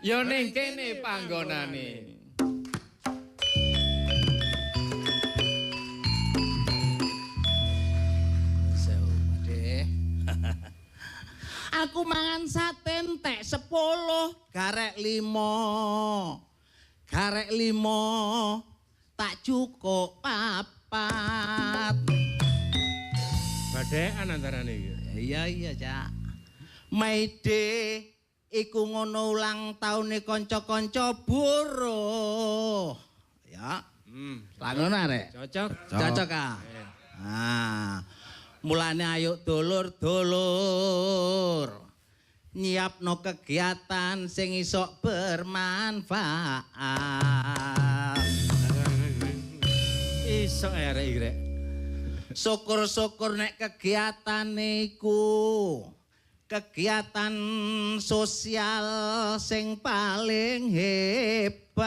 Ya ning kene panggonane. Aku mangan sate entek 10, garek 5. Garek 5 tak cukup 4. Badekan antarane iki. Iya, Cak. Maide iku ngono ulang taune kanca-kanca buruh. Ya. Langono arek. Cocok ah. Nah. Mulane ayo dulur-dulur nyiapno kegiatan sing iso bermanfaat. Iso arek iki rek. Syukur-syukur nek kegiatan niku kegiatan sosial sing paling hebat.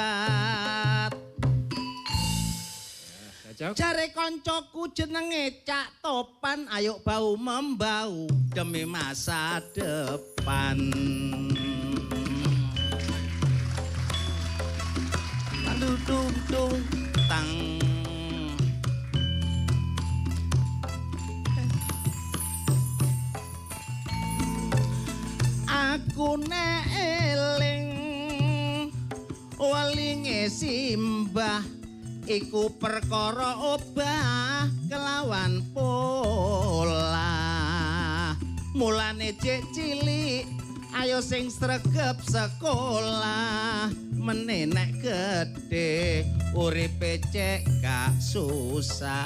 Jare koncoku jenenge Cak Topan, ayo bau membau demi masa depan. Dung tang. Aku nek eling welinge simbah iku perkara obah kelawan pola. Mulane cek cilik ayo sing sregep sekolah, menenek gede uripe cek gak susah.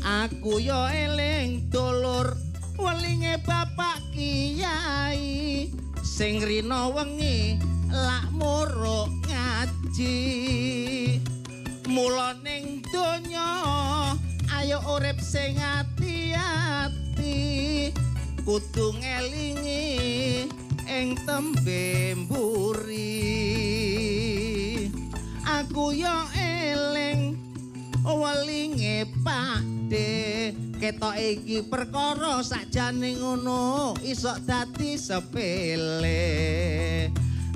Aku yo eling dulur welinge bapak kiai sing rino wengi lak muruk ngaji. Mula ning donya ayo urip sing ati-ati, kudu ngelingi ing tembe mburi. Aku yo eling welinge Pakde, ketok iki perkara sakjane ngono iso dadi sepele.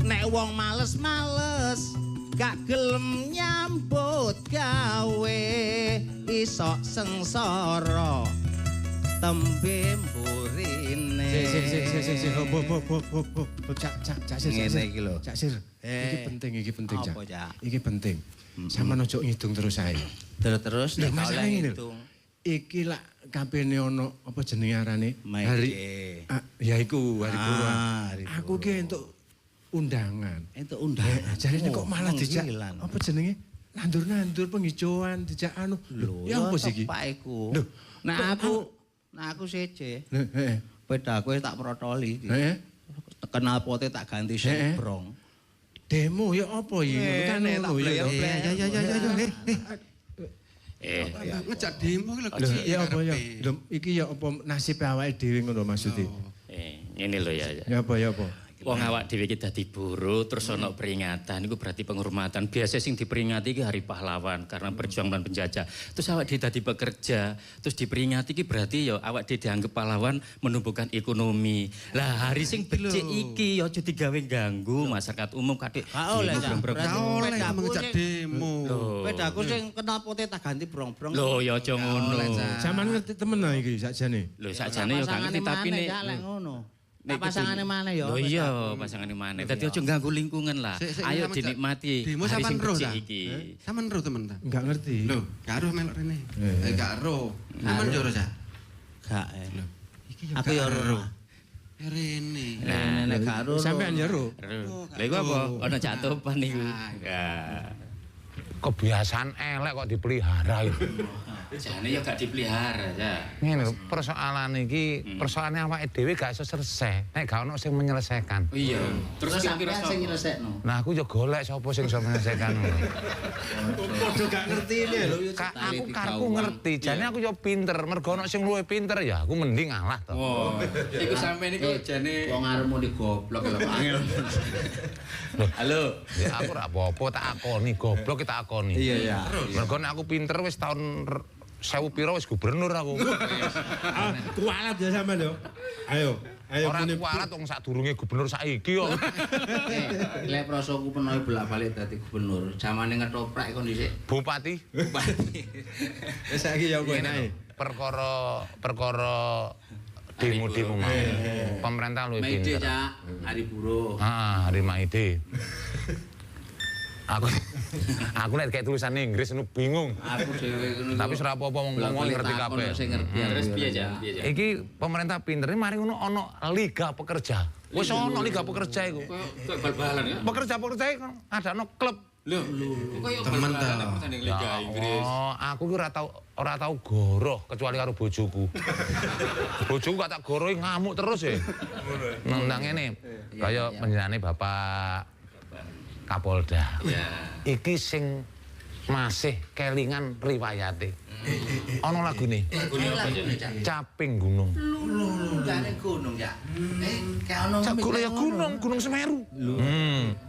Nek wong males-males gak gelem nyambut gawe, iso sengsara tembe mburine. Cak sir. Ngene iki lho. Cak sir. Iki penting Cak. Iki penting. Sampeyan ojo ngidung terus ae. Terus nek oleh ngitung. Iki lak kampene ono apa jenenge arane? Hari ya iku hari buruh. Aku ki entuk undangan. Entuk undangan. Jarine kok malah dijak apa jenenge? Nandur-nandur penghijauan dijak anu. Ya apa sih iki? Pak iku. Nah aku seje. Pedaku tak protoli iki. Kenal pote tak ganti sembrong. Demo ya apa iki? Kan tak player. Ya ngejak demo lho. Ya apa ya? Iki ya apa nasib awake dhewe ngono maksudnya. Ngene lho ya. Ya apa ya apa? Wong awak dhewe iki dadi buruh terus ana peringatan iku berarti penghormatan. Biasa sing diperingati iki hari pahlawan karena berjuang melawan penjajah. Terus awak dhewe dadi pekerja, terus diperingati iki berarti ya awak dhewe dianggap pahlawan menumbuhkan ekonomi. Lah hari sing becik iki ya aja digawe ganggu masyarakat umum kadek. Oleh ngejak demo. Pedaku sing kenal pote tak ganti brong-brong. Lho ya aja ngono. Sampeyan ngerti temen iki sakjane. Lho sakjane ya gak ngerti tapi nek ngono. Nah pasangane mana ya? Oh iya, pasangane mana. Dadi aja ganggu lingkungan lah. Ayo dinikmati. Demo sampean roh ta? Iki. Sampean roh temen ta? Enggak ngerti. Lho, gak roh melok rene. Gak roh. Sampean yo roh ta? Gak. Lho, iki yo aku yo roh. Ya rene. Nah, nek gak roh. Sampean yo roh. Lha iku apa? Ana Cak Topan niku. Ya. Kebiasaan elek kok dipelihara itu. Jane ya gak dipelihara ya. Ngene lho, persoalan iki, persoalane awake dhewe gak iso selesai. Nek gak ono sing menyelesaikan. Iya. Terus sampeyan sing nyelesekno. Nah, aku yo golek sapa sing iso menyelesaikan. Padha gak ngerti ini lho. Aku karku ngerti, jane aku yo pinter, mergo ono sing luwih pinter ya aku mending ngalah to. Oh, iku sampeyan niku jane wong arepmu di goblok lho angel. Halo. Ya aku ora apa-apa tak akoni, goblok tak akoni. Iya. Mergo nek aku pinter wis tahun 1000 piro wis gubernur aku. Kualat ya sampean yo. Ayo Ora kualat wong sadurunge gubernur saiki kok. Lek prosoku penoe bolak-balik dadi gubernur. Zamane ngetoprak kon dhisik. Bupati. Wis saiki ya kowe nae. Perkara demo-demo mau. Pemerintah luwih Maide, pinter. Cak. Hari buruh. Hari Maide. Aku nek kayak tulisan Inggris nu bingung. Aku dhewe ngono. Tapi ora apa-apa wong ngerti kabeh. Terus piye Jan? Iki pemerintah pinter mari ngono ana liga pekerja. Wis ana liga pekerja iku. Kok bal-balan ya? Pekerja-pekerja iku ada klub. Lho, koyo bal-balan pertandingan Liga Inggris. Oh, aku ki ora tau goroh kecuali karo bojoku. Bojoku gak tak gorohi ngamuk terus ya. Nang ngene. Kaya panjenengane Bapak Kapolda. Iki sing masih kelingan riwayate. Ana lagune. Caping Gunung. Lungane gunung, Cak. Kayak ono Cak ya Gunung Semeru.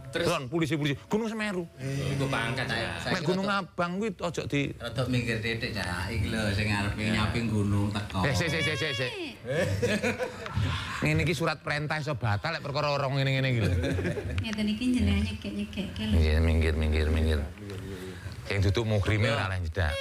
Terus polisi Gunung Semeru. Iku pangkat ya. Nek Gunung Abang kuwi aja di rada minggir titik, Cak. Iki lho sing arep nyaping gunung teko. Sik. Ngene iki surat perintah iso batal lek perkara orang ngene-ngene iki lho. Ngeten iki jenengan nyekek-nyekek lho. Nggih, minggir. Sing duduk mukrime ora oleh jedak.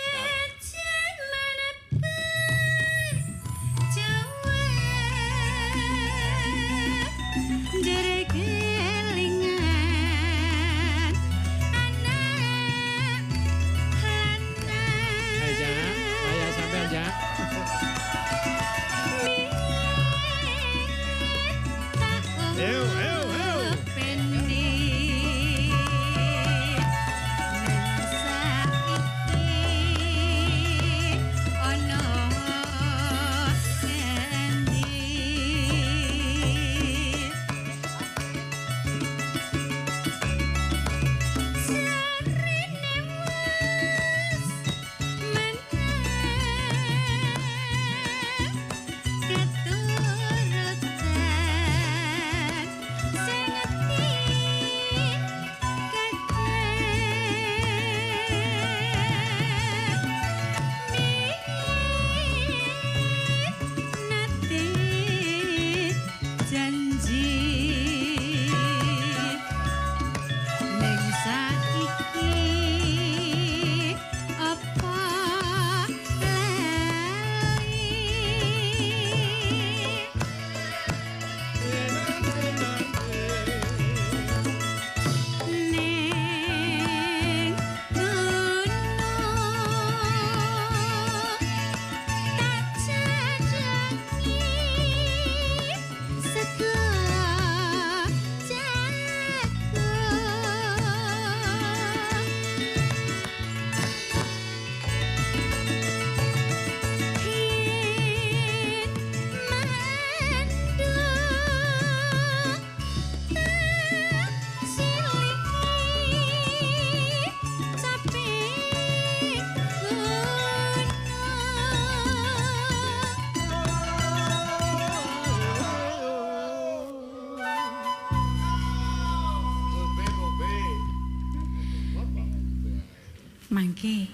Mangke.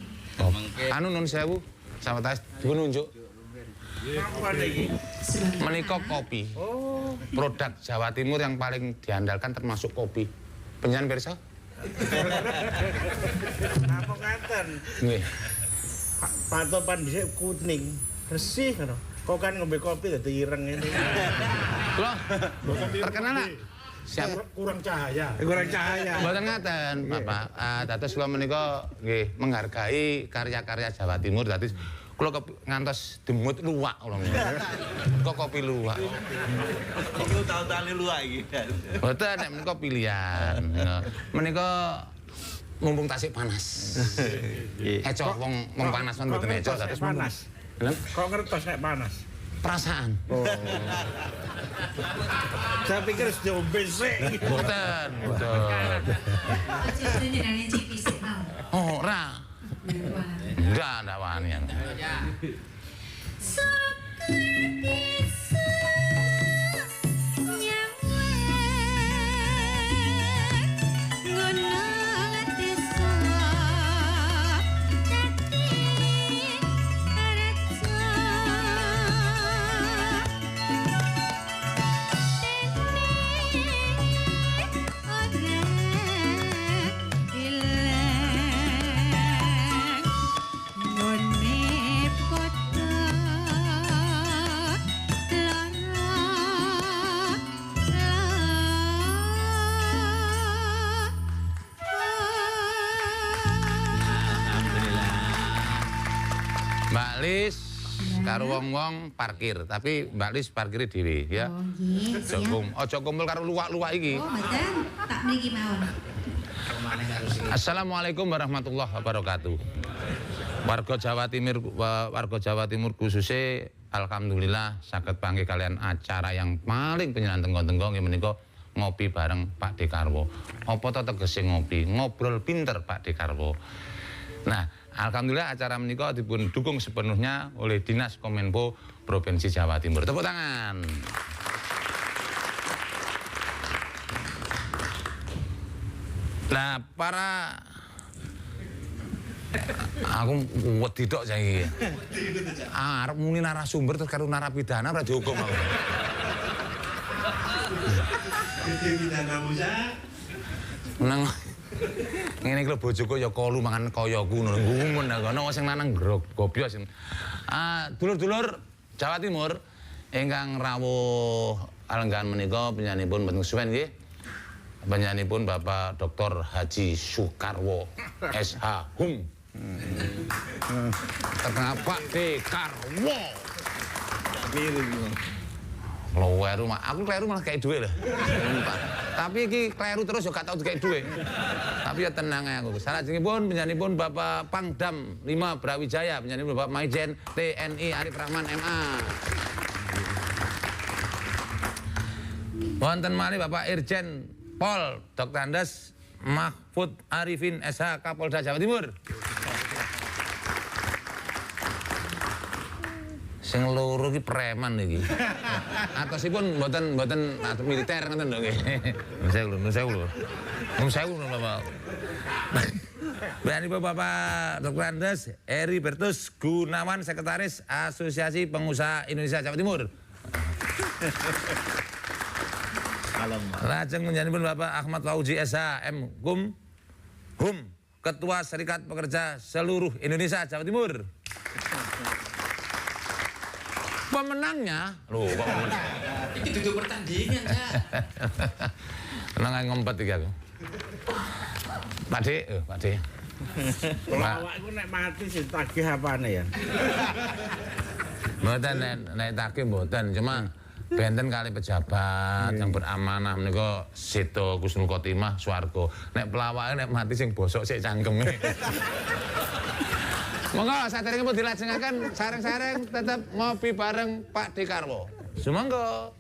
Anu nun sewu, sawetawis nunjuk. Menika kopi. Produk Jawa Timur yang paling diandalkan termasuk kopi. Penyan pirsa? Napa ngaten? Nggih. Patopan dhisik kuning, resih ngono. Kok kan ngombe kopi dadi ireng ngene. Lho, terkenal nak? Siap. Kurang cahaya. Mboten ngaten, Bapak. Dados kula menika nggih menghargai karya-karya Jawa Timur. Dadi kula ngantos demut luwak kula. Kok kopi luwak. Iki tahu-tahu luwak iki. Mboten nek menika pilihan. Menika mumpung tasik panas. Eco wong panas kan mboten eco dados panas. Kok ngertos nek panas? Perasaan. Oh. Saya pikir sudah ombe sik. Mboten. Aja jenengan cipi sik mau. Ora. Ndak wani. Mbak Lis karo wong-wong parkir, tapi Mbak Lis parkire dhewe ya. Oh nggih, siap. Aja kumpul karo luwak-luwak iki. Oh mboten, tak mriki mawon. Assalamualaikum warahmatullahi wabarakatuh. Warga Jawa Timur khususnya alhamdulillah saged panggih kalian acara yang paling penyenan tenggo-tenggo nggih menika ngopi bareng Pak Dekarwo. Apa to tegese ngopi? Ngobrol pinter Pak Dekarwo. Nah, alhamdulillah acara menika dipun dukung sepenuhnya oleh Dinas Kominfo Provinsi Jawa Timur. Tepuk tangan. Nah, para aku wedi tok saiki. Arep muni narasumber terus karo narapidana ora dihukum aku. Nang ngene iki lho bojoku ya kolu mangan kayaku ngono. Ngumun ana sing lanang gobyok sing. Dulur-dulur Jawa Timur ingkang rawuh alenggan menika penyanipun mboten suwen nggih. Penyanipun Bapak Dr. Haji Soekarwo SH Hum. Terkenal Pak Dekarwo. Kleru aku kleru malah kayak duit lho. Tapi iki kleru terus yo gak tau dikek duit. Tapi ya tenang aku. Salajengipun penyanipun Bapak Pangdam 5 Brawijaya, penyanipun Bapak Maijen TNI Arif Rahman MA. Wonten malih Bapak Irjen Pol Dr. Andes Mahfud Arifin SH Kapolda Jawa Timur. Sing loro iki preman iki. Atosipun mboten militer ngoten lho nggih. Nun sewu lho Bapak. Bapak Dr. Andes Eri Bertus Gunawan Sekretaris Asosiasi Pengusaha Indonesia Jawa Timur. Lajeng menyanipun Bapak Ahmad Fauzi SH M Hum Ketua Serikat Pekerja Seluruh Indonesia Jawa Timur. Pemenangnya, loh kok pemenang? Ini duduk pertandingan ya. Tenang aja ngompet iki aku. Pak D. Kalau awakku nek mati sing tagih apane ya? Mboten nek tagih mboten, cuma benten kali pejabat yang beramanah menika Seto Kusnul Khotimah swarga. Nek pelawake nek mati sing bosok sik cangkeme. Monggo saderengipun dilajengaken sareng-sareng tetep ngopi bareng Pak Dekarwo. Sumangga.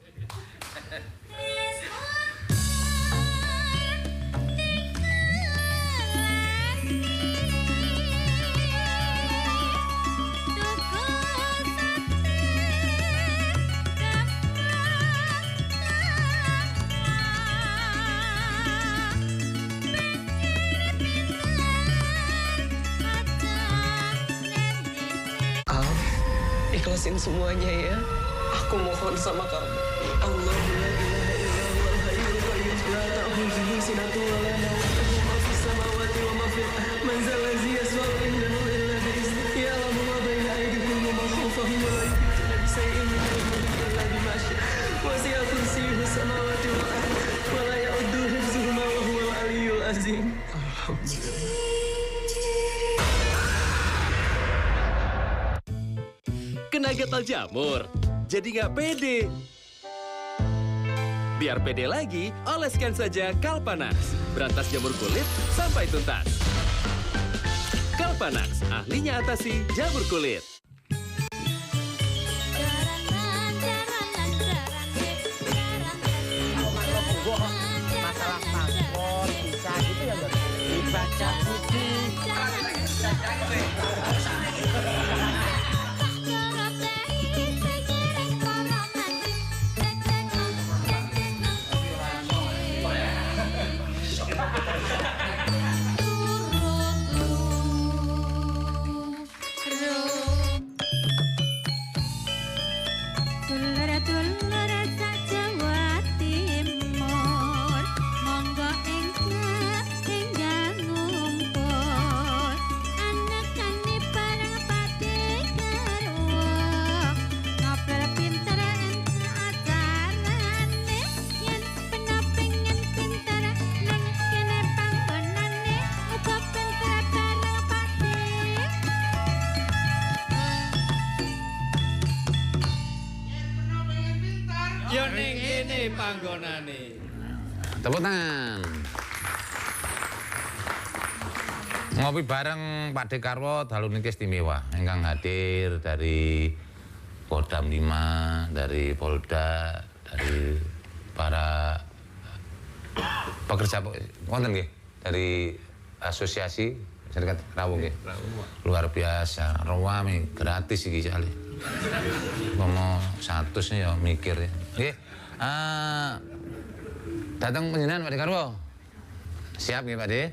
Ikhlasin semuanya ya. Aku mohon sama kamu. Allah la ilaha illallah hayyul qayyum la ta'khudhuhu sinatun wa la nawm lahu ma fis samawati wa ma fil ardh man zal ladzi yashfa'u indahu illa bi idhnihi ya'lamu ma bayna aydihim wa ma khalfahum wa la yuhituna bi shay'in min ilmihi illa bima sha'a wasi'a kursiyyuhu samawati wal ardh wa la ya'uduhu hifdhuhuma wa huwal 'aliyyul 'azim. Kena gatal jamur, jadi nggak pede. Biar pede lagi, oleskan saja Kalpanax. Berantas jamur kulit sampai tuntas. Kalpanax, ahlinya atasi jamur kulit. Masalah paspor, visa gitu ya dibaca buku. Piye panggonane? Tepuk tangan. Ngopi bareng Pak Dekarwo dalu niki istimewa ingkang hadir dari Kodam 5, dari Polda, dari para pekerja wonten nggih dari asosiasi Serikat Rawuh nggih. Luar biasa, rame gratis iki jale. Ngomong 100 ya mikir ya. Nggih. Datang panjenengan Pak Dekarwo. Siap nggih Pak De?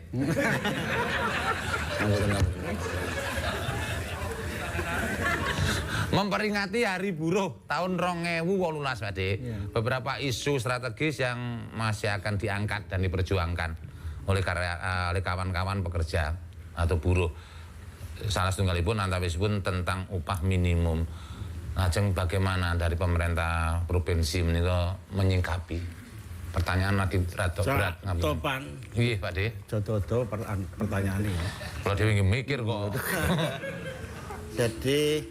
Memperingati Hari Buruh tahun 2018 Pak De. Beberapa isu strategis yang masih akan diangkat dan diperjuangkan oleh kawan-kawan pekerja atau buruh. Salah setunggalipun antawisipun tentang upah minimum. Lajeng bagaimana dari pemerintah provinsi menika menyingkapi? Pertanyaan lagi rada berat ngapunten. Topan. Nggih, Pak De. Jodoh pertanyaan ini. Kalau dhewe nggih mikir kok. Jadi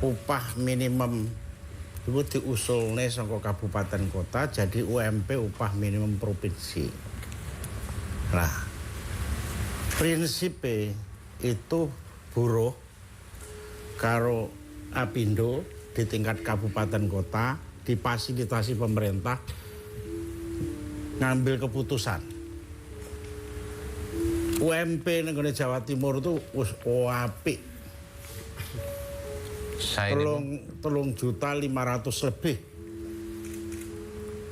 upah minimum itu diusulne saka kabupaten kota jadi UMP upah minimum provinsi. Nah, prinsipnya itu buruh karo Apindo di tingkat kabupaten kota difasilitasi pemerintah ngambil keputusan. UMP nang Jawa Timur itu wis apik. 3.500.000 lebih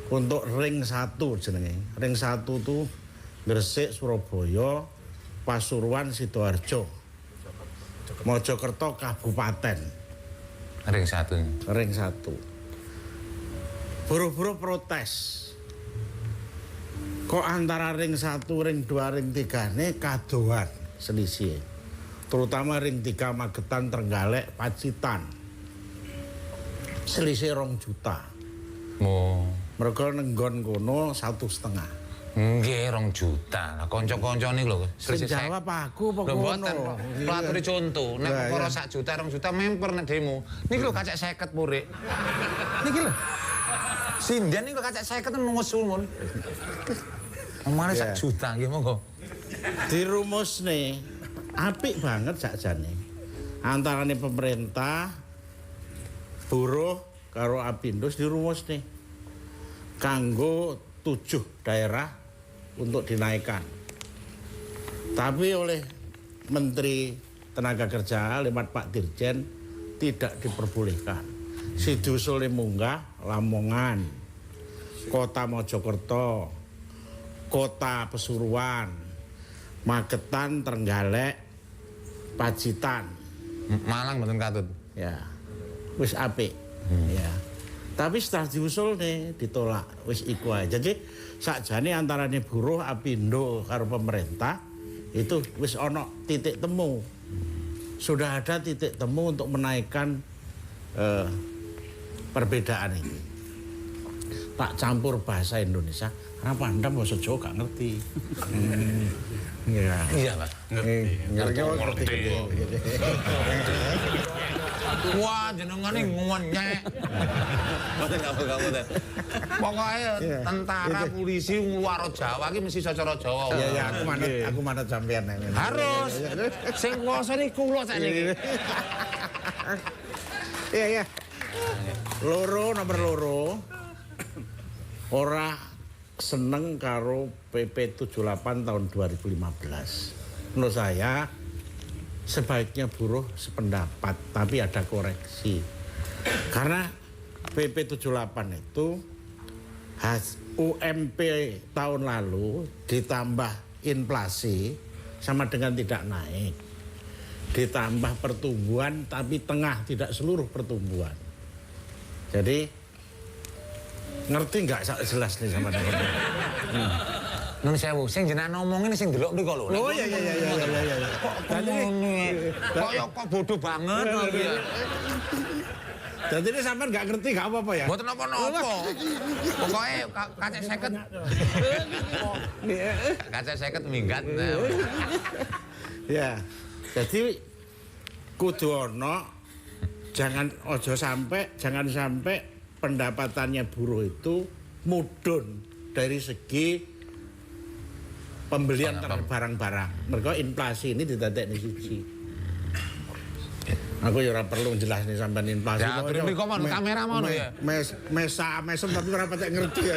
untuk ring 1 jenenge. Ring 1 tuh Gresik, Surabaya, Pasuruan, Sidoarjo, Mojokerto kabupaten. Ring 1. Ring 1. Buruh-buruh protes. Kok antara ring 1, ring 2, ring 3 ini kadoan selisih. Terutama ring 3 Magetan, Trenggalek, Pacitan. Selisih 2 juta. Oh. Mereka nenggon kono 1,5. Nggih 2 juta. Lah kanca-kanca niku lho. Sing jawab aku apa kono. Lho aturi conto, nek perkara 1 juta 2 juta memper nek demo. Niki lho kacek 50 purik. Niki lho. Sinden niku kacek 50 ngusul mun. Omane 1 juta nggih monggo. Dirumusne apik banget sakjane. Antarane pemerintah, buruh karo Apindo dirumusne kanggo 7 daerah untuk dinaikkan. Tapi oleh Menteri Tenaga Kerja lewat Pak Dirjen tidak diperbolehkan. Sidiusule munggah Lamongan, Kota Mojokerto, Kota Pasuruan, Magetan, Trenggalek, Pacitan. Malang mboten katut. Ya. Wis apik. Ya. Tapi setelah diusul nih ditolak, wis iku ae. Jadi sakjane antarane buruh Apindo karo pemerintah itu wis ono titik temu. Sudah ada titik temu untuk menaikkan perbedaan ini. Tak campur bahasa Indonesia, karena Anda bahasa Jawa gak ngerti. Iya. Iya, Pak. Ngerti. Wah, jenengane ngonyek. Mboten kabeh. Pokoke tentara, polisi luar Jawa iki mesti cara Jawa. Iya, aku manut sampean. Harus. Sing kuwasa iki kula sakniki. Iya. Nomor loro. Ora seneng karo PP 78 tahun 2015. Menurut saya sebaiknya buruh sependapat, tapi ada koreksi. Karena PP 78 itu UMP tahun lalu ditambah inflasi sama dengan tidak naik. Ditambah pertumbuhan tapi tengah, tidak seluruh pertumbuhan. Jadi ngerti nggak jelas nih sama dengan Nun sewu, sing jenengan ngomongin sing delok mriko lho. Oh iya. Kok bodoh banget lho ya. Jadi ini sampean nggak ngerti nggak apa-apa ya? Mboten napa-napa. Pokoke kacek 50. Kacek 50 minggat. Ya. Jadi kudu ono jangan sampai pendapatannya buruh itu mudhun dari segi pembelian barang-barang. Mereka inflasi ini didadekne siji. Aku ya ora perlu jelasne sampean inflasi. Ya, terus kok kamera mono ya. Mesem tapi ora patek ngerti ya.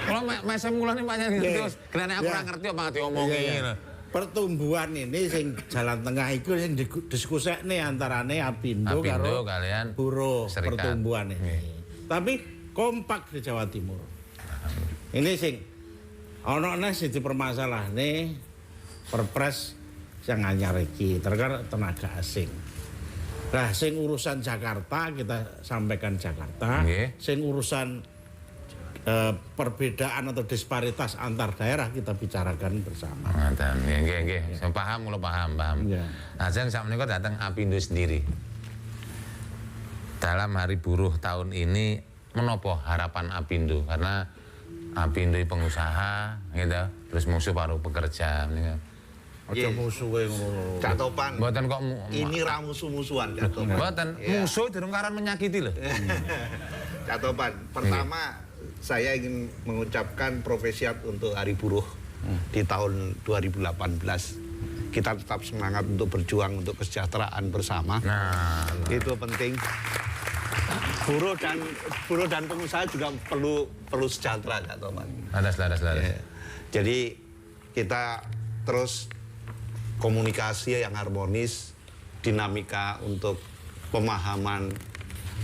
Kalau mesem mulane pancen terus kelene aku ora ngerti apa diomongi ngono. Pertumbuhan ini sing jalan tengah iku sing diskusekne antarane Apindo karo kalian buruh pertumbuhan ini. Tapi kompak di Jawa Timur. Ini sing ana neh sing dipermasalahne Perpres yang anyar iki terkait tenaga asing. Nah, sing urusan Jakarta kita sampaikan Jakarta, sing urusan perbedaan atau disparitas antar daerah kita bicarakan bersama. Nggih. Saya paham, paham. Nah, saya sakmenika datang Apindo sendiri. Dalam Hari Buruh tahun ini menapa harapan Apindo? Karena Apindo pengusaha, gitu, terus musuh paruh pekerja. Aja musuhe ngono. Cak Topan. Mboten kok ini ra musuh-musuhan Cak Topan. Mboten, musuh durung karan menyakiti lho. Cak Topan, pertama saya ingin mengucapkan profesiat untuk Hari Buruh di tahun 2018. Kita tetap semangat untuk berjuang untuk kesejahteraan bersama. Nah, itu penting. Buruh dan pengusaha juga perlu sejahtera Cak Topan. Laras. Jadi kita terus komunikasi yang harmonis, dinamika untuk pemahaman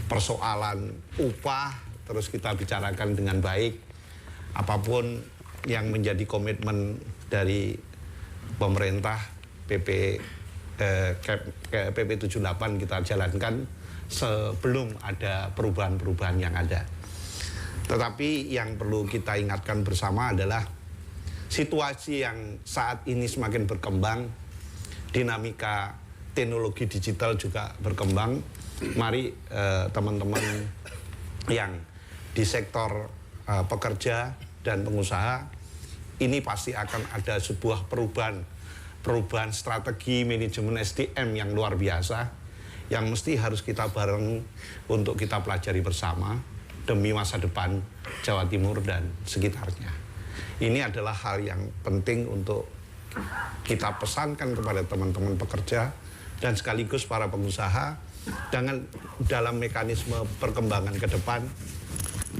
persoalan upah, terus kita bicarakan dengan baik. Apapun yang menjadi komitmen dari pemerintah PP 78 kita jalankan sebelum ada perubahan-perubahan yang ada. Tetapi yang perlu kita ingatkan bersama adalah situasi yang saat ini semakin berkembang, dinamika teknologi digital juga berkembang. Mari teman-teman yang di sektor pekerja dan pengusaha, ini pasti akan ada sebuah perubahan strategi manajemen SDM yang luar biasa, yang mesti harus kita bareng untuk kita pelajari bersama demi masa depan Jawa Timur dan sekitarnya. Ini adalah hal yang penting untuk kita pesankan kepada teman-teman pekerja dan sekaligus para pengusaha dalam mekanisme perkembangan ke depan.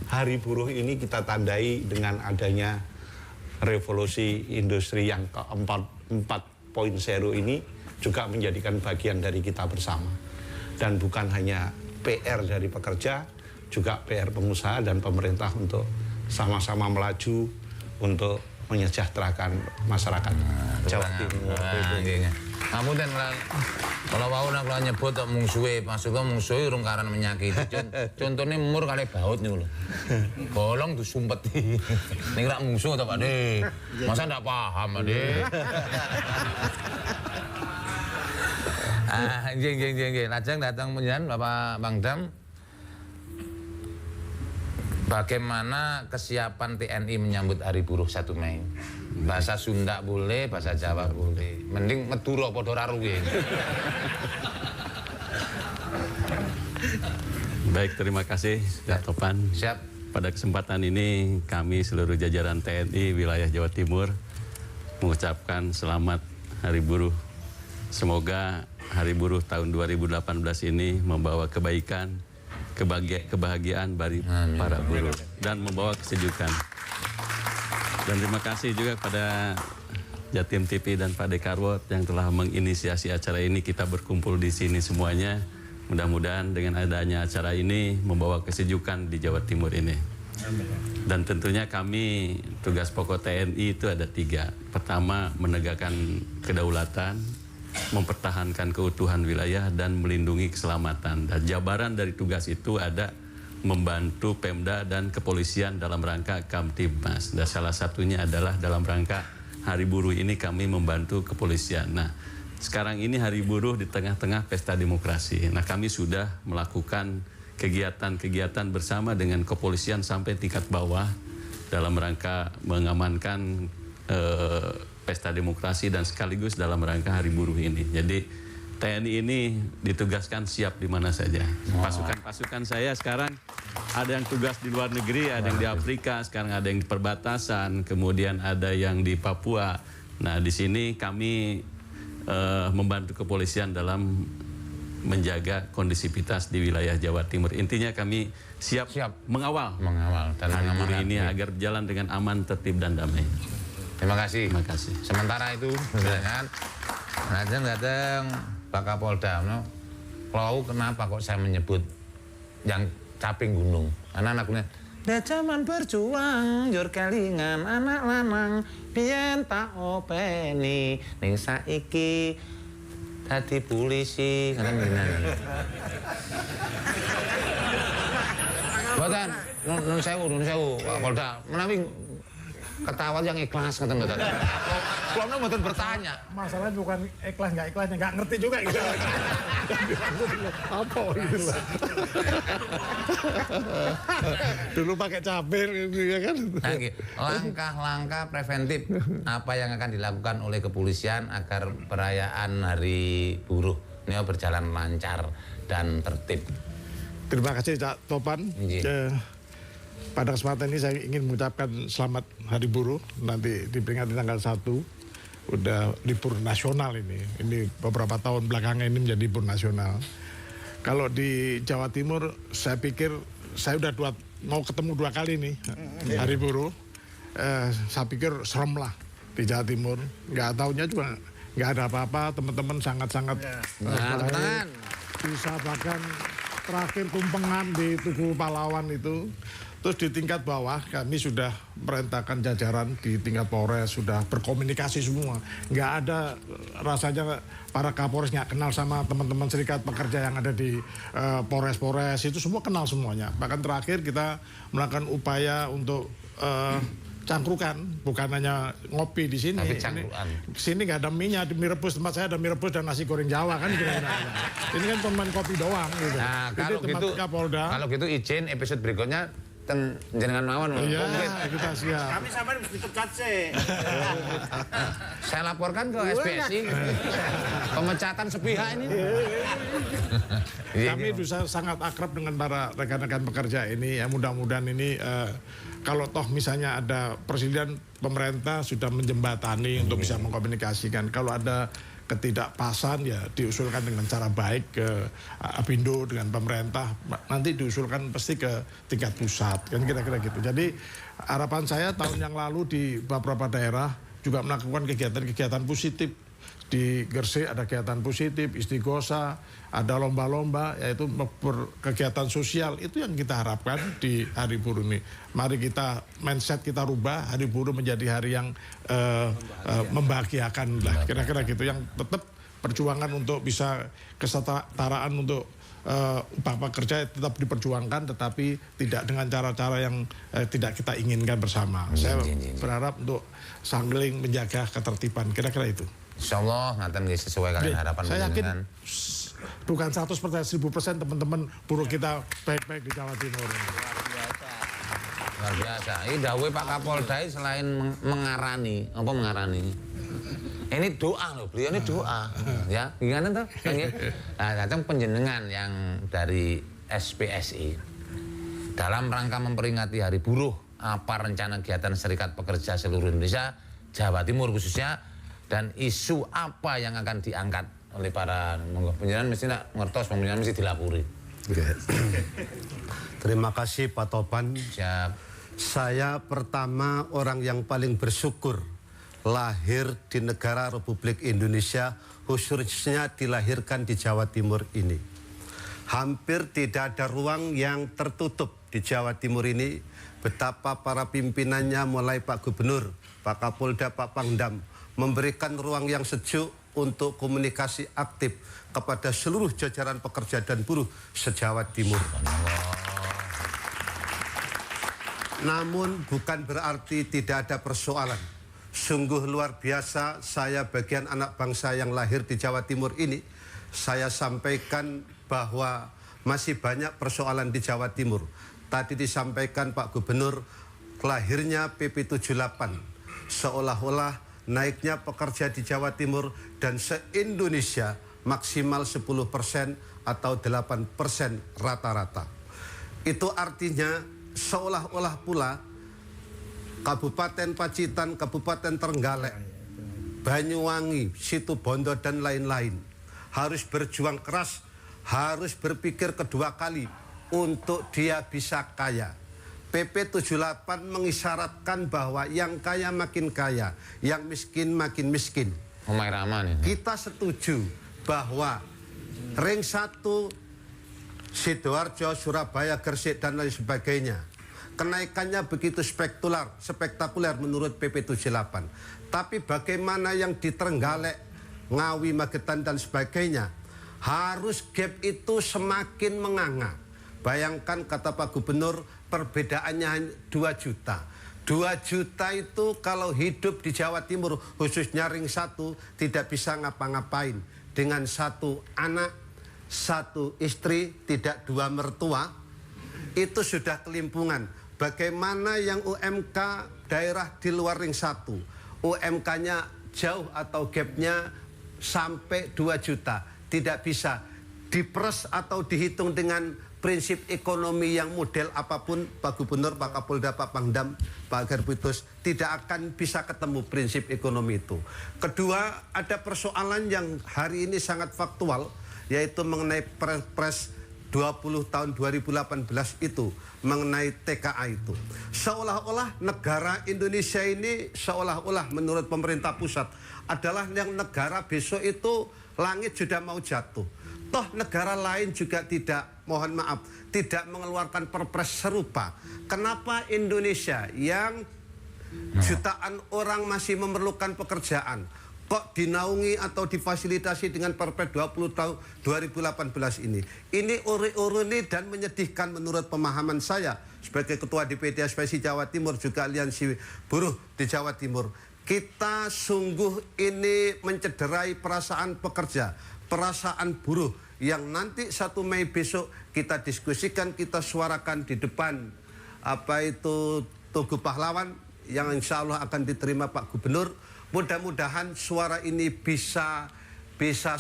Hari Buruh ini kita tandai dengan adanya revolusi industri yang ke-4.0 ini juga menjadikan bagian dari kita bersama. Dan bukan hanya PR dari pekerja, juga PR pengusaha dan pemerintah untuk sama-sama melaju untuk menyejahterakan masyarakat Jawa Timur. Kamu dan kalau mau nak nyebut mungsuhe, maksudnya mungsuhe urung karan menyakiti. Contohnya mur kali baut nih loh. Bolong disumpeti. Ning rak mungsuh ta Pak De. Masa ndak paham Pak De. Nggih. Lajeng datang menjan Bapak Pangdam. Bagaimana kesiapan TNI menyambut Hari Buruh 1 Mei? Bahasa Sunda boleh, bahasa Jawa boleh. Mending Madura padha ra ruwe. Baik, terima kasih Cak Topan. Siap. Pada kesempatan ini kami seluruh jajaran TNI wilayah Jawa Timur mengucapkan selamat Hari Buruh. Semoga Hari Buruh tahun 2018 ini membawa kebaikan, kebahagiaan bagi para buruh dan membawa kesejukan. Dan terima kasih juga kepada Jatim TV dan Pak Dekarwo yang telah menginisiasi acara ini. Kita berkumpul di sini semuanya. Mudah-mudahan dengan adanya acara ini membawa kesejukan di Jawa Timur ini. Dan tentunya kami tugas pokok TNI itu ada 3. Pertama, menegakkan kedaulatan, mempertahankan keutuhan wilayah dan melindungi keselamatan. Dan jabaran dari tugas itu ada membantu Pemda dan kepolisian dalam rangka Kamtibmas. Dan salah satunya adalah dalam rangka Hari Buruh ini kami membantu kepolisian. Nah, sekarang ini Hari Buruh di tengah-tengah pesta demokrasi. Nah, kami sudah melakukan kegiatan-kegiatan bersama dengan kepolisian sampai tingkat bawah dalam rangka mengamankan pesta demokrasi dan sekaligus dalam rangka Hari Buruh ini. Jadi TNI ini ditugaskan siap di mana saja. Pasukan-pasukan saya sekarang ada yang tugas di luar negeri, ada yang di Afrika, sekarang ada yang di perbatasan, kemudian ada yang di Papua. Nah, di sini kami membantu kepolisian dalam menjaga kondisivitas di wilayah Jawa Timur. Intinya kami siap mengawal dan hari buruh ini ya, agar berjalan dengan aman, tertib dan damai. Terima kasih. Terima kasih. Sementara itu, kan, datang Pak Kapolda, kalau kenapa kok saya menyebut yang caping gunung? Karena anaknya, dah zaman berjuang, jur kelingan anak lanang, biyen tak openi, ning saiki tadi polisi, karena gini. Buatan, nun sewu, Pak Kapolda, menawi ketawa yang ikhlas kata mbak. Kalau mau bertanya. Masalahnya bukan ikhlas ikhlasnya, nggak ngerti juga gitu. Apa gitu lah. Dulu pakai cabai gitu ya kan. Langkah-langkah preventif apa yang akan dilakukan oleh kepolisian agar perayaan Hari Buruh ini berjalan lancar dan tertib. Terima kasih Cak Topan. Pada kesempatan ini saya ingin mengucapkan selamat Hari Buruh, nanti diperingati tanggal 1, udah libur nasional ini. Ini beberapa tahun belakangan ini menjadi libur nasional. Kalau di Jawa Timur, saya pikir saya udah mau ketemu 2 kali nih Hari Buruh. Saya pikir serem lah di Jawa Timur. Nggak taunya juga nggak ada apa-apa, teman-teman sangat-sangat bisa bahkan terakhir tumpengan di Tugu Pahlawan itu. Terus di tingkat bawah kami sudah merintahkan jajaran di tingkat Polres, sudah berkomunikasi semua. Nggak ada rasanya para Kapolres nggak kenal sama teman-teman serikat pekerja yang ada di Polres-Polres, itu semua kenal semuanya. Bahkan terakhir kita melakukan upaya untuk cangkrukan, bukan hanya ngopi di sini. Tapi cangkrukan. Sini nggak ada mie-nya, di mie rebus, tempat saya ada mie rebus dan nasi goreng Jawa kan kira-kira. Ini kan teman kopi doang gitu. Nah, kalau gitu, kalau gitu izin episode berikutnya jenengan mawon. Iya, kita siap. Kami sampai mesti pecat sih. Saya laporkan ke SPSI. Pemecatan sepihak ini. Kami bisa sangat akrab dengan para rekan-rekan pekerja ini. Ya mudah-mudahan ini kalau toh misalnya ada presiden, pemerintah sudah menjembatani untuk bisa mengkomunikasikan. Kalau ada ketidakpasan ya diusulkan dengan cara baik ke Apindo dengan pemerintah, nanti diusulkan pasti ke tingkat pusat kan kira-kira gitu. Jadi harapan saya tahun yang lalu di beberapa daerah juga melakukan kegiatan-kegiatan positif. Di Gresik ada kegiatan positif, Istighosa, ada lomba-lomba, yaitu kegiatan sosial. Itu yang kita harapkan di Hari Buruh ini. Mari kita, mindset kita rubah, Hari Buruh menjadi hari yang membahagiakan lah, kira-kira gitu. Yang tetap perjuangan untuk bisa kesetaraan untuk upah pekerja tetap diperjuangkan, tetapi tidak dengan cara-cara yang tidak kita inginkan bersama. Saya berharap untuk saling menjaga ketertiban, kira-kira itu. Insyaallah nanti sesuai kalian harapan. Saya yakin bukan 100%, 1000% teman-teman buruh kita baik-baik di Jawa Timur. Luar biasa. Ini dawuh Pak Kapolda selain mengarani, apa mengarani? Ini doa loh, beliau ini doa. Ya, gimana tuh? Nah, datang penjenengan yang dari SPSI dalam rangka memperingati Hari Buruh, apa rencana kegiatan Serikat Pekerja seluruh Indonesia, Jawa Timur khususnya, dan isu apa yang akan diangkat oleh para penjenengan mesti nak ngertos, penjenengan mesti dilapuri. Terima kasih Pak Topan. Siap. Saya pertama orang yang paling bersyukur lahir di negara Republik Indonesia, khususnya dilahirkan di Jawa Timur ini. Hampir tidak ada ruang yang tertutup di Jawa Timur ini. Betapa para pimpinannya mulai Pak Gubernur, Pak Kapolda, Pak Pangdam memberikan ruang yang sejuk untuk komunikasi aktif kepada seluruh jajaran pekerja dan buruh se-Jawa Timur. Namun bukan berarti tidak ada persoalan. Sungguh luar biasa saya bagian anak bangsa yang lahir di Jawa Timur ini. Saya sampaikan bahwa masih banyak persoalan di Jawa Timur. Tadi disampaikan Pak Gubernur, lahirnya PP 78 seolah-olah naiknya pekerja di Jawa Timur dan se-Indonesia maksimal 10% atau 8% rata-rata. Itu artinya seolah-olah pula Kabupaten Pacitan, Kabupaten Trenggalek, Banyuwangi, Situbondo dan lain-lain harus berjuang keras, harus berpikir kedua kali untuk dia bisa kaya. PP 78 mengisyaratkan bahwa yang kaya makin kaya, yang miskin makin miskin. Kita setuju bahwa ring 1 Sidoarjo, Surabaya, Gresik dan lain sebagainya kenaikannya begitu spektakuler menurut PP 78. Tapi bagaimana yang di Trenggalek, Ngawi, Magetan dan sebagainya, harus gap itu semakin menganga. Bayangkan kata Pak Gubernur, perbedaannya hanya 2 juta. 2 juta itu kalau hidup di Jawa Timur, khususnya ring 1, tidak bisa ngapa-ngapain. Dengan 1 anak, 1 istri, tidak 2 mertua, itu sudah kelimpungan. Bagaimana yang UMK daerah di luar ring 1, UMK-nya jauh atau gapnya sampai 2 juta. Tidak bisa diperes atau dihitung dengan prinsip ekonomi yang model apapun. Pak Gubernur, Pak Kapolda, Pak Pangdam, Pak Gerbitus tidak akan bisa ketemu prinsip ekonomi itu. Kedua, ada persoalan yang hari ini sangat faktual, yaitu mengenai Perpres 20 tahun 2018 itu, mengenai TKA itu. Seolah-olah negara Indonesia ini, seolah-olah menurut pemerintah pusat, adalah yang negara besok itu langit sudah mau jatuh. Toh negara lain juga tidak, mohon maaf, tidak mengeluarkan perpres serupa. Kenapa Indonesia yang jutaan orang masih memerlukan pekerjaan kok dinaungi atau difasilitasi dengan Perpres 20 tahun 2018 ini? Ini uri-uri dan menyedihkan menurut pemahaman saya sebagai Ketua DPD Aspirasi Jawa Timur, juga Aliansi Buruh di Jawa Timur. Kita sungguh ini mencederai perasaan pekerja, perasaan buruh yang nanti 1 Mei besok kita diskusikan, kita suarakan di depan Tugu Pahlawan yang insya Allah akan diterima Pak Gubernur. Mudah-mudahan suara ini bisa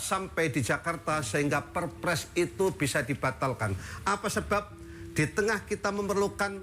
sampai di Jakarta sehingga perpres itu bisa dibatalkan. Apa sebab? Di tengah kita memerlukan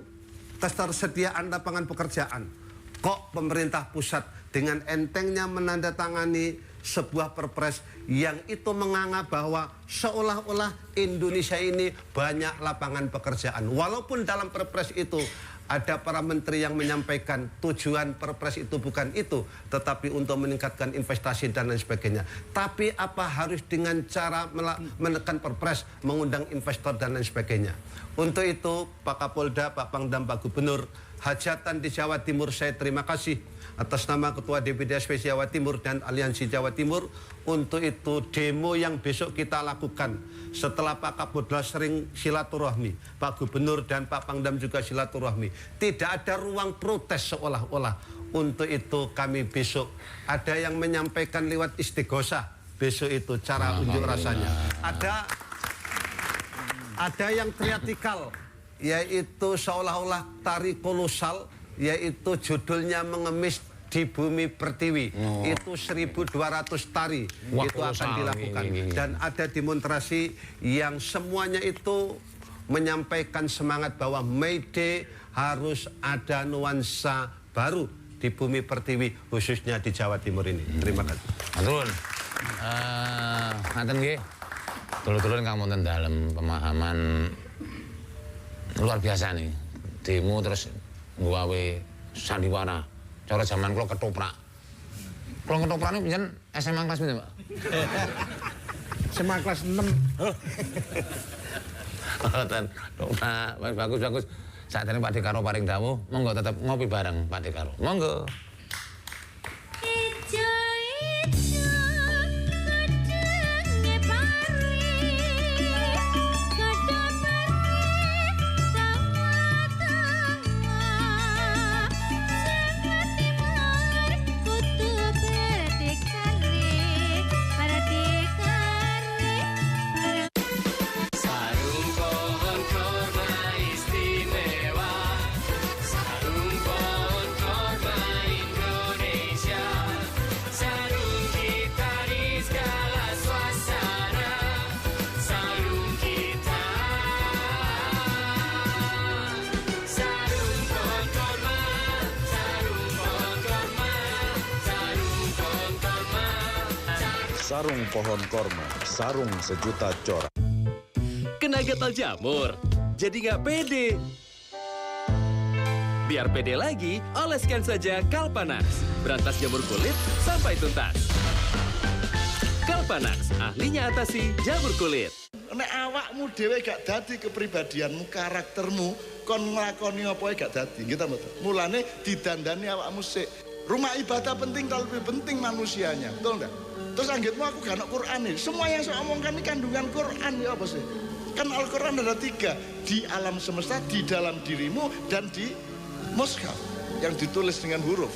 ketersediaan lapangan pekerjaan, kok pemerintah pusat dengan entengnya menandatangani sebuah perpres yang itu menganga bahwa seolah-olah Indonesia ini banyak lapangan pekerjaan. Walaupun dalam perpres itu ada para menteri yang menyampaikan tujuan perpres itu bukan itu, tetapi untuk meningkatkan investasi dan lain sebagainya. Tapi apa harus dengan cara menekan perpres, mengundang investor dan lain sebagainya. Untuk itu Pak Kapolda, Pak Pangdam, Pak Gubernur, hajatan di Jawa Timur saya terima kasih atas nama Ketua DPD Aspirasi Jawa Timur dan Aliansi Jawa Timur. Untuk itu demo yang besok kita lakukan setelah Pak Kapolda sering silaturahmi, Pak Gubernur dan Pak Pangdam juga silaturahmi, tidak ada ruang protes seolah-olah. Untuk itu kami besok ada yang menyampaikan lewat istighosah, besok itu cara unjuk rasanya. Ada yang triatikal, yaitu seolah-olah tari kolosal, yaitu judulnya Mengemis di Bumi Pertiwi. Itu 1.200 tari. Wah, itu akan dilakukan. Dan ada demonstrasi yang semuanya itu menyampaikan semangat bahwa May Day harus ada nuansa baru di Bumi Pertiwi, khususnya di Jawa Timur ini. Terima kasih. Aturun. Ngaten nggih. Dulur-dulur ingkang wonten dalem pemahaman luar biasa nih. Demo terus nggawe sandiwara. Cara zaman kula ketoprak. Kula ketoprak niku pinten SMA kelas pinten, Pak? SMA kelas 6. Ngoten. Bagus. Sakjane Pak Dekaro paring dawuh, monggo tetep ngopi bareng Pak Dekaro. Monggo. sarung pohon korma, sarung sejuta corak. Kena gatal jamur, jadi nggak pede. Biar pede lagi, oleskan saja Kalpanax. Berantas jamur kulit sampai tuntas. Kalpanax, ahlinya atasi jamur kulit. Nek awakmu dhewe gak dadi kepribadianmu, karaktermu, kon nglakoni apa gak dadi, gitu mboten. Mulane didandani awakmu sik. Rumah ibadah penting, tapi lebih penting manusianya, betul enggak? Terus anggitmu aku gak ada Quran nih. Semua yang saya omongkan ini kandungan Quran ya apa sih? Kan Al-Quran ada 3, di alam semesta, di dalam dirimu, dan di mushaf yang ditulis dengan huruf.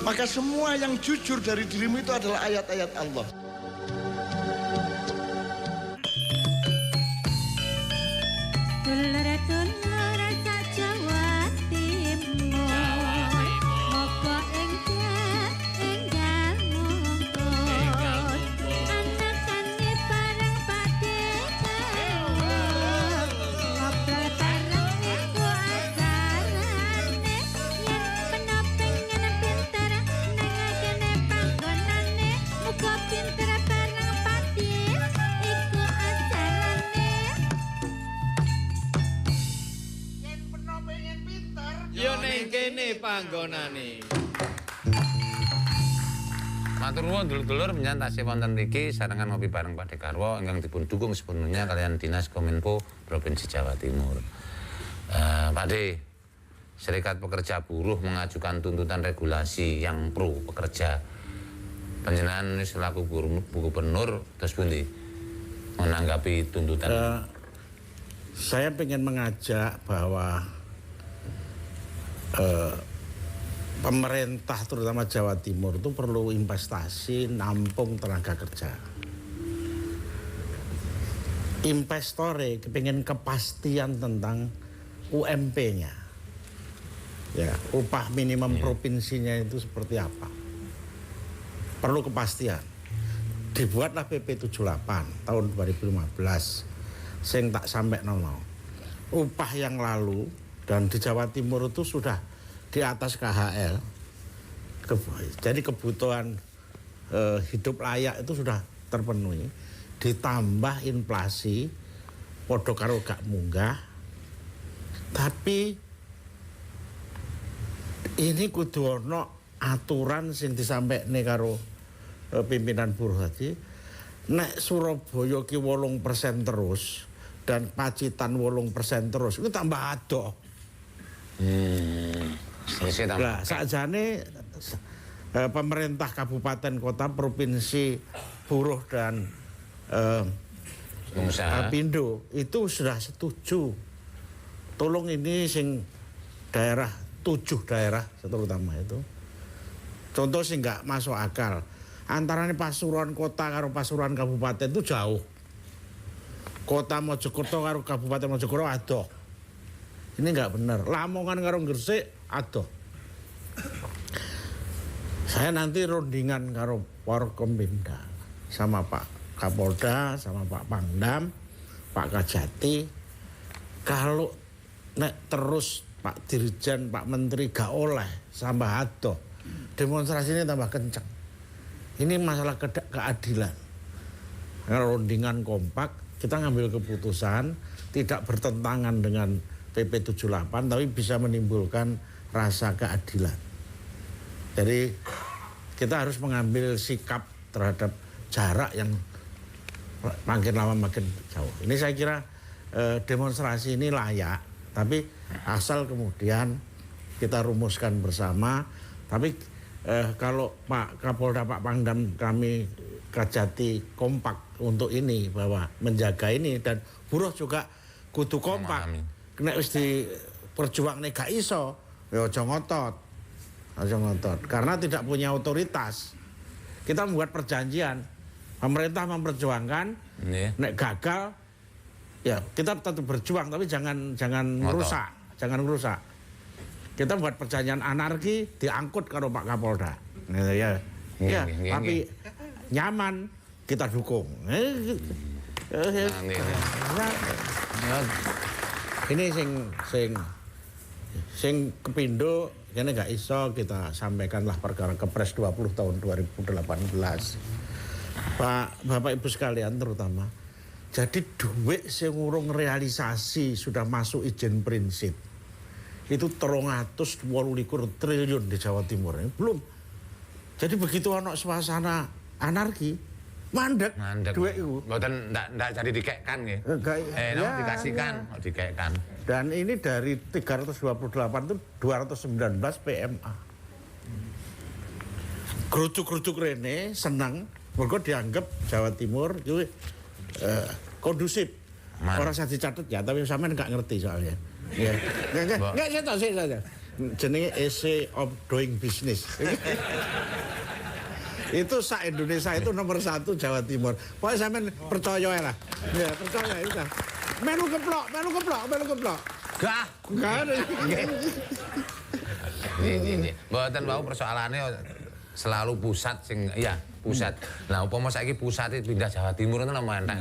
Maka semua yang jujur dari dirimu itu adalah ayat-ayat Allah. Panggonane. Matur nuwun dulur-dulur menyang tasih wonten mriki sarengan ngopi bareng Pak Dekarwo ingkang dipun dukung sepenuhnya kalian Dinas Kominfo Provinsi Jawa Timur. Pak De, Serikat Pekerja Buruh mengajukan tuntutan regulasi yang pro pekerja. Panjenengan selaku Gubernur terus pundi menanggapi tuntutan? Saya ingin mengajak bahwa pemerintah terutama Jawa Timur itu perlu investasi nampung tenaga kerja. Investore kepingin kepastian tentang UMP-nya. Ya, upah minimum provinsinya itu seperti apa. Perlu kepastian. Dibuatlah PP 78 tahun 2015 sing tak sampai nono. Upah yang lalu dan di Jawa Timur itu sudah di atas KHL, jadi kebutuhan hidup layak itu sudah terpenuhi, ditambah inflasi, podo karo gak munggah, tapi ini kudu ono aturan sing disampaikan karo pimpinan buruh tadi, nek Surabaya ki 8% terus dan Pacitan 8% terus, itu tambah adoh. Nah, sakjane pemerintah kabupaten kota provinsi buruh dan Pindo itu sudah setuju. Tolong ini sing daerah 7 daerah terutama itu. Contoh sing nggak masuk akal. Antaranya Pasuruan kota karo Pasuruan kabupaten itu jauh. Kota Mojokerto karo Kabupaten Mojokerto adoh. Ini nggak benar. Lamongan karo Gresik adoh. Saya nanti rundingan karo Forkompimda sama Pak Kapolda, sama Pak Pangdam, Pak Kajati. Kalau nek terus Pak Dirjen, Pak Menteri gak oleh tambah adoh, demonstrasi ini tambah kencang. Ini masalah keadilan. Rundingan kompak, kita ngambil keputusan tidak bertentangan dengan PP 78 tapi bisa menimbulkan rasa keadilan. Jadi kita harus mengambil sikap terhadap jarak yang makin lama makin jauh. Ini saya kira demonstrasi ini layak, tapi asal kemudian kita rumuskan bersama. Tapi kalau Pak Kapolda, Pak Pangdam, kami Kajati kompak untuk ini bahwa menjaga ini dan buruh juga kudu kompak. Nek wis diperjuangne gak iso, ya aja ngotot. Aja ngotot. Karena tidak punya otoritas. Kita membuat perjanjian. Pemerintah memperjuangkan, nek gagal ya kita tetap berjuang tapi jangan merusak, jangan merusak. Kita buat perjanjian anarki diangkut karo Pak Kapolda. Ya. Ya, tapi nyaman kita dukung. Ini sing kepindo kene gak iso kita sampaikanlah perkara Kepres 20 tahun 2018. Bapak Ibu sekalian terutama. Jadi duit sing urung realisasi sudah masuk izin prinsip. Itu 328 triliun di Jawa Timur. Belum. Jadi begitu ana suasana anarki, mandek duit itu. Mboten ndak jadi dikekkan nggih. Dikasihkan, dikekkan. Dan ini dari 328 itu 219 PMA. Kerucuk-kerucuk rene senang, mergo dianggap Jawa Timur itu kondusif. Orang saya dicatat ya, tapi sampean nggak ngerti soalnya. Ya. Nggak saya tahu saja. Jenenge essay of doing business. Itu Indonesia itu nomor 1 Jawa Timur. Pokoknya sampean percaya lah. Ya, percaya itu. Melu keplok. Gak ada. Ini. Mboten wau persoalannya selalu pusat pusat. Nah, upama saiki pusat pindah Jawa Timur itu nama enteng.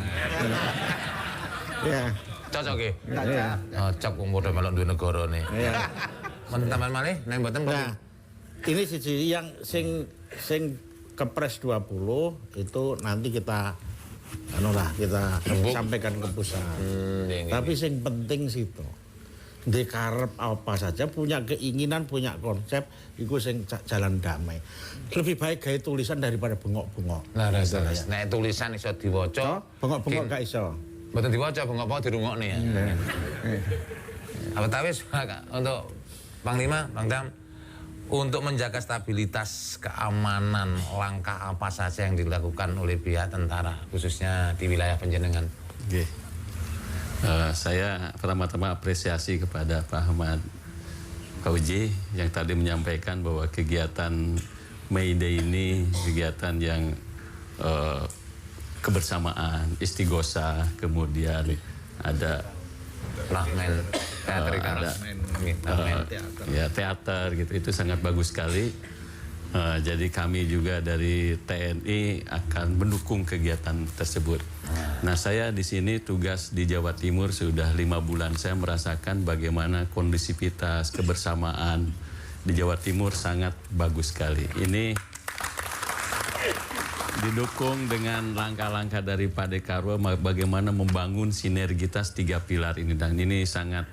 Ya. Cocok nggih. Cocok wong padha melok duwe negarane. Iya. Men tambahan malih nek mboten. Nah, ini siji yang sing Kepres 20 itu nanti kita kita sampaikan ke pusat. Tapi sing penting situ. Dikarep apa saja, punya keinginan, punya konsep, itu sing jalan damai. Lebih baik gawe tulisan daripada bengok-bengok. Nah, nek tulisan iso diwaca, bengok-bengok gak iso. Mboten diwaca, bengok-bengok dirungokne ya. Awetawis untuk Panglima, Pangdam, untuk menjaga stabilitas keamanan, langkah apa saja yang dilakukan oleh pihak tentara, khususnya di wilayah panjenengan? Saya pertama-tama apresiasi kepada Pak Ahmad Fauzi yang tadi menyampaikan bahwa kegiatan May Day ini kegiatan yang kebersamaan, istighosa, kemudian ada teater gitu, itu sangat bagus sekali. Jadi kami juga dari TNI akan mendukung kegiatan tersebut. Nah, saya di sini tugas di Jawa Timur sudah 5 bulan. Saya merasakan bagaimana kondisivitas kebersamaan di Jawa Timur sangat bagus sekali. Ini didukung dengan langkah-langkah dari Pak Dekarwo bagaimana membangun sinergitas 3 pilar ini, dan ini sangat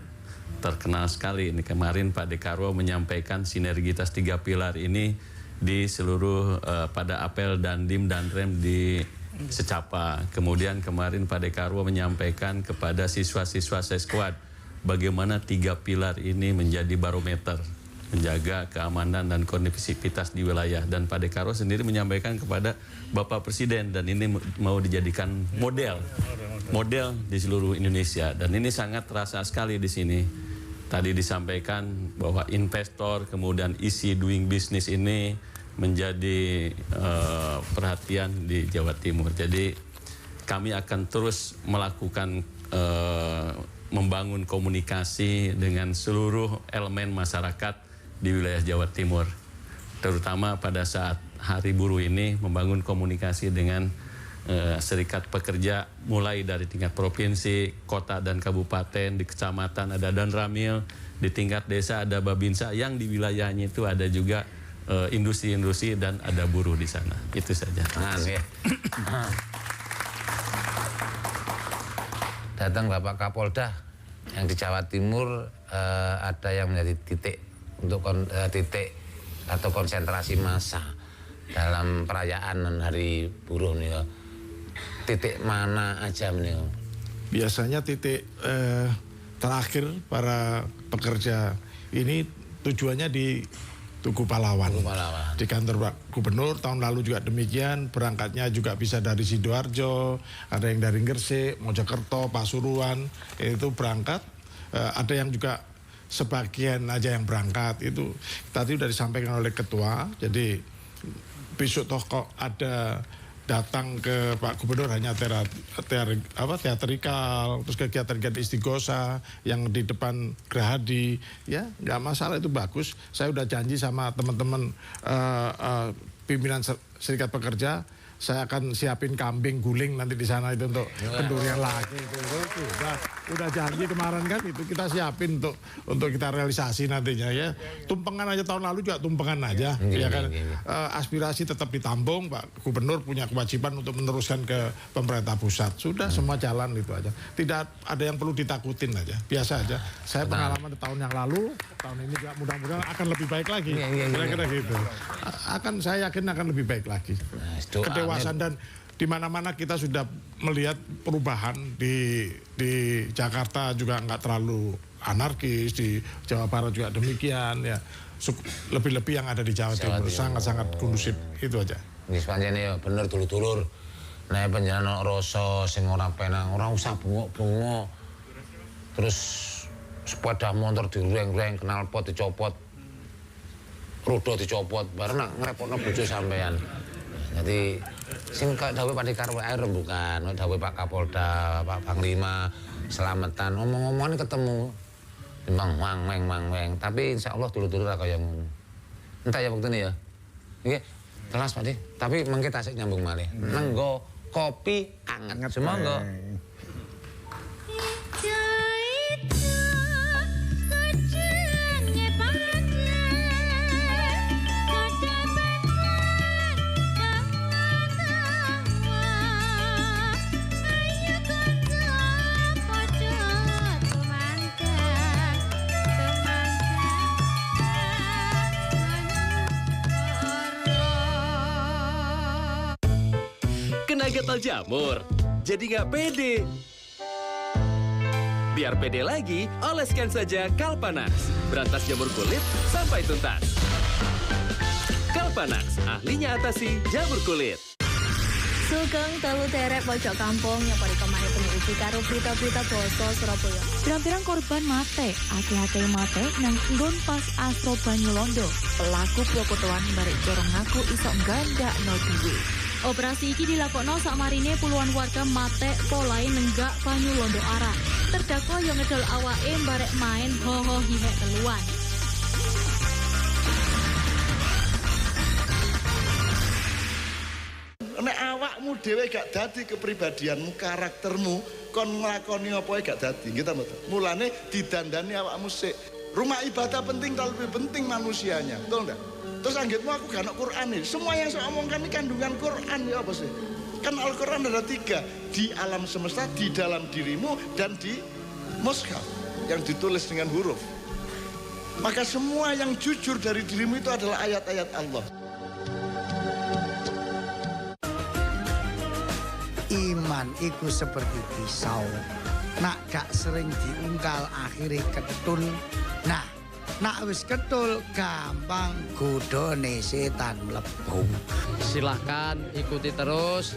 terkenal sekali. Ini kemarin Pak Dekarwo menyampaikan sinergitas 3 pilar ini di seluruh pada apel Dandim dan Rem di Secapa. Kemudian kemarin Pak Dekarwo menyampaikan kepada siswa-siswa Sesquad bagaimana 3 pilar ini menjadi barometer menjaga keamanan dan kondisivitas di wilayah, dan Pak Dekarwo sendiri menyampaikan kepada Bapak Presiden, dan ini mau dijadikan model di seluruh Indonesia, dan ini sangat terasa sekali di sini. Tadi disampaikan bahwa investor kemudian isi doing business ini menjadi perhatian di Jawa Timur. Jadi kami akan terus melakukan membangun komunikasi dengan seluruh elemen masyarakat di wilayah Jawa Timur, terutama pada saat Hari Buruh ini membangun komunikasi dengan serikat pekerja mulai dari tingkat provinsi, kota dan kabupaten, di kecamatan ada Danramil, di tingkat desa ada Babinsa, yang di wilayahnya itu ada juga industri-industri dan ada buruh di sana. Itu saja. Datang Bapak Kapolda yang di Jawa Timur, ada yang menjadi titik untuk titik atau konsentrasi massa dalam perayaan Hari Buruh nih. Titik mana aja nih? Biasanya titik terakhir para pekerja ini tujuannya di Tugu Pahlawan. Di kantor Pak Gubernur tahun lalu juga demikian, berangkatnya juga bisa dari Sidoarjo, ada yang dari Gresik, Mojokerto, Pasuruan, itu berangkat. Ada yang juga sebagian aja yang berangkat, itu tadi sudah disampaikan oleh Ketua. Jadi besok toh kok ada datang ke Pak Gubernur hanya teatrikal, terus kegiatan istighosa yang di depan Gerahadi, ya nggak masalah, itu bagus. Saya udah janji sama teman-teman pimpinan serikat pekerja, saya akan siapin kambing guling nanti di sana itu untuk pendurian lagi itu. udah janji kemarin kan itu kita siapin untuk kita realisasi nantinya ya. Tumpengan aja tahun lalu juga tumpengan aja, ya kan. Aspirasi tetap ditampung, Pak Gubernur punya kewajiban untuk meneruskan ke pemerintah pusat. Sudah semua jalan itu aja. Tidak ada yang perlu ditakutin aja, biasa aja. Saya pengalaman di tahun yang lalu, tahun ini juga mudah-mudahan akan lebih baik lagi. Kira-kira gitu. Saya yakin akan lebih baik lagi. Kedewasan dan di mana-mana kita sudah melihat perubahan di Jakarta juga nggak terlalu anarkis, di Jawa Barat juga demikian ya. Lebih-lebih yang ada di Jawa Timur sangat-sangat kondusif, itu aja. Wis pancene ya bener dulur-dulur. Nek panjenengan rasa sing ora penak, ora usah bengok-bengok. Terus sepeda motor direng-reng, knalpot dicopot. Roda dicopot, bareng ngrepotno bojo sampean. Jadi sing dawuh Pak Dekarwo ae rembukan, dawuh Pak Kapolda, Pak Panglima, selamatan, ngomong-ngomongan ketemu. Mang-mang, tapi insya Allah dulu-dulu lah kaya ngono. Entah ya waktu ini ya. Nggih, telas Pak De. Tapi mengke tasik nyambung malih. Nenggo kopi anget. Semoga. Kena gatal jamur, jadi nggak pede. Biar pede lagi, oleskan saja Kalpanax. Berantas jamur kulit sampai tuntas. Kalpanax, ahlinya atasi jamur kulit. Sugeng telu terek pojok kampung yang pada kemarin peneliti karo berita-berita basa Surabaya. Pirang-pirang korban mate, ake-ake mate nang nggon pas Astro Banyulondo. Pelaku plokotoan barek corong ngaku isok ganda no duwe. Operasi iki dilakokno sakmarine puluhan warga mate polahe nenggak Banyulondo arah. Terdakwa yang ngedol awake barek main ho-ho hihek teluan. Nek awakmu dhewe gak dadi kepribadianmu, karaktermu, kon nglakoni apa gak dadi, nggih ta mboten. Mulane didandani awakmu sik. Rumah ibadah penting, tapi lebih penting manusianya, betul ndak? Terus anggitmu aku gak ana Quran nih. Semua yang saya omongkan ini kandungan Quran ya apa sih? Kan Al-Quran ada 3, di alam semesta, di dalam dirimu, dan di mushaf yang ditulis dengan huruf. Maka semua yang jujur dari dirimu itu adalah ayat-ayat Allah. Iman iku seperti pisau, nak gak sering diungkal akhirnya ketul. Nah, nak wis ketul gampang godone setan mlebu. Silahkan ikuti terus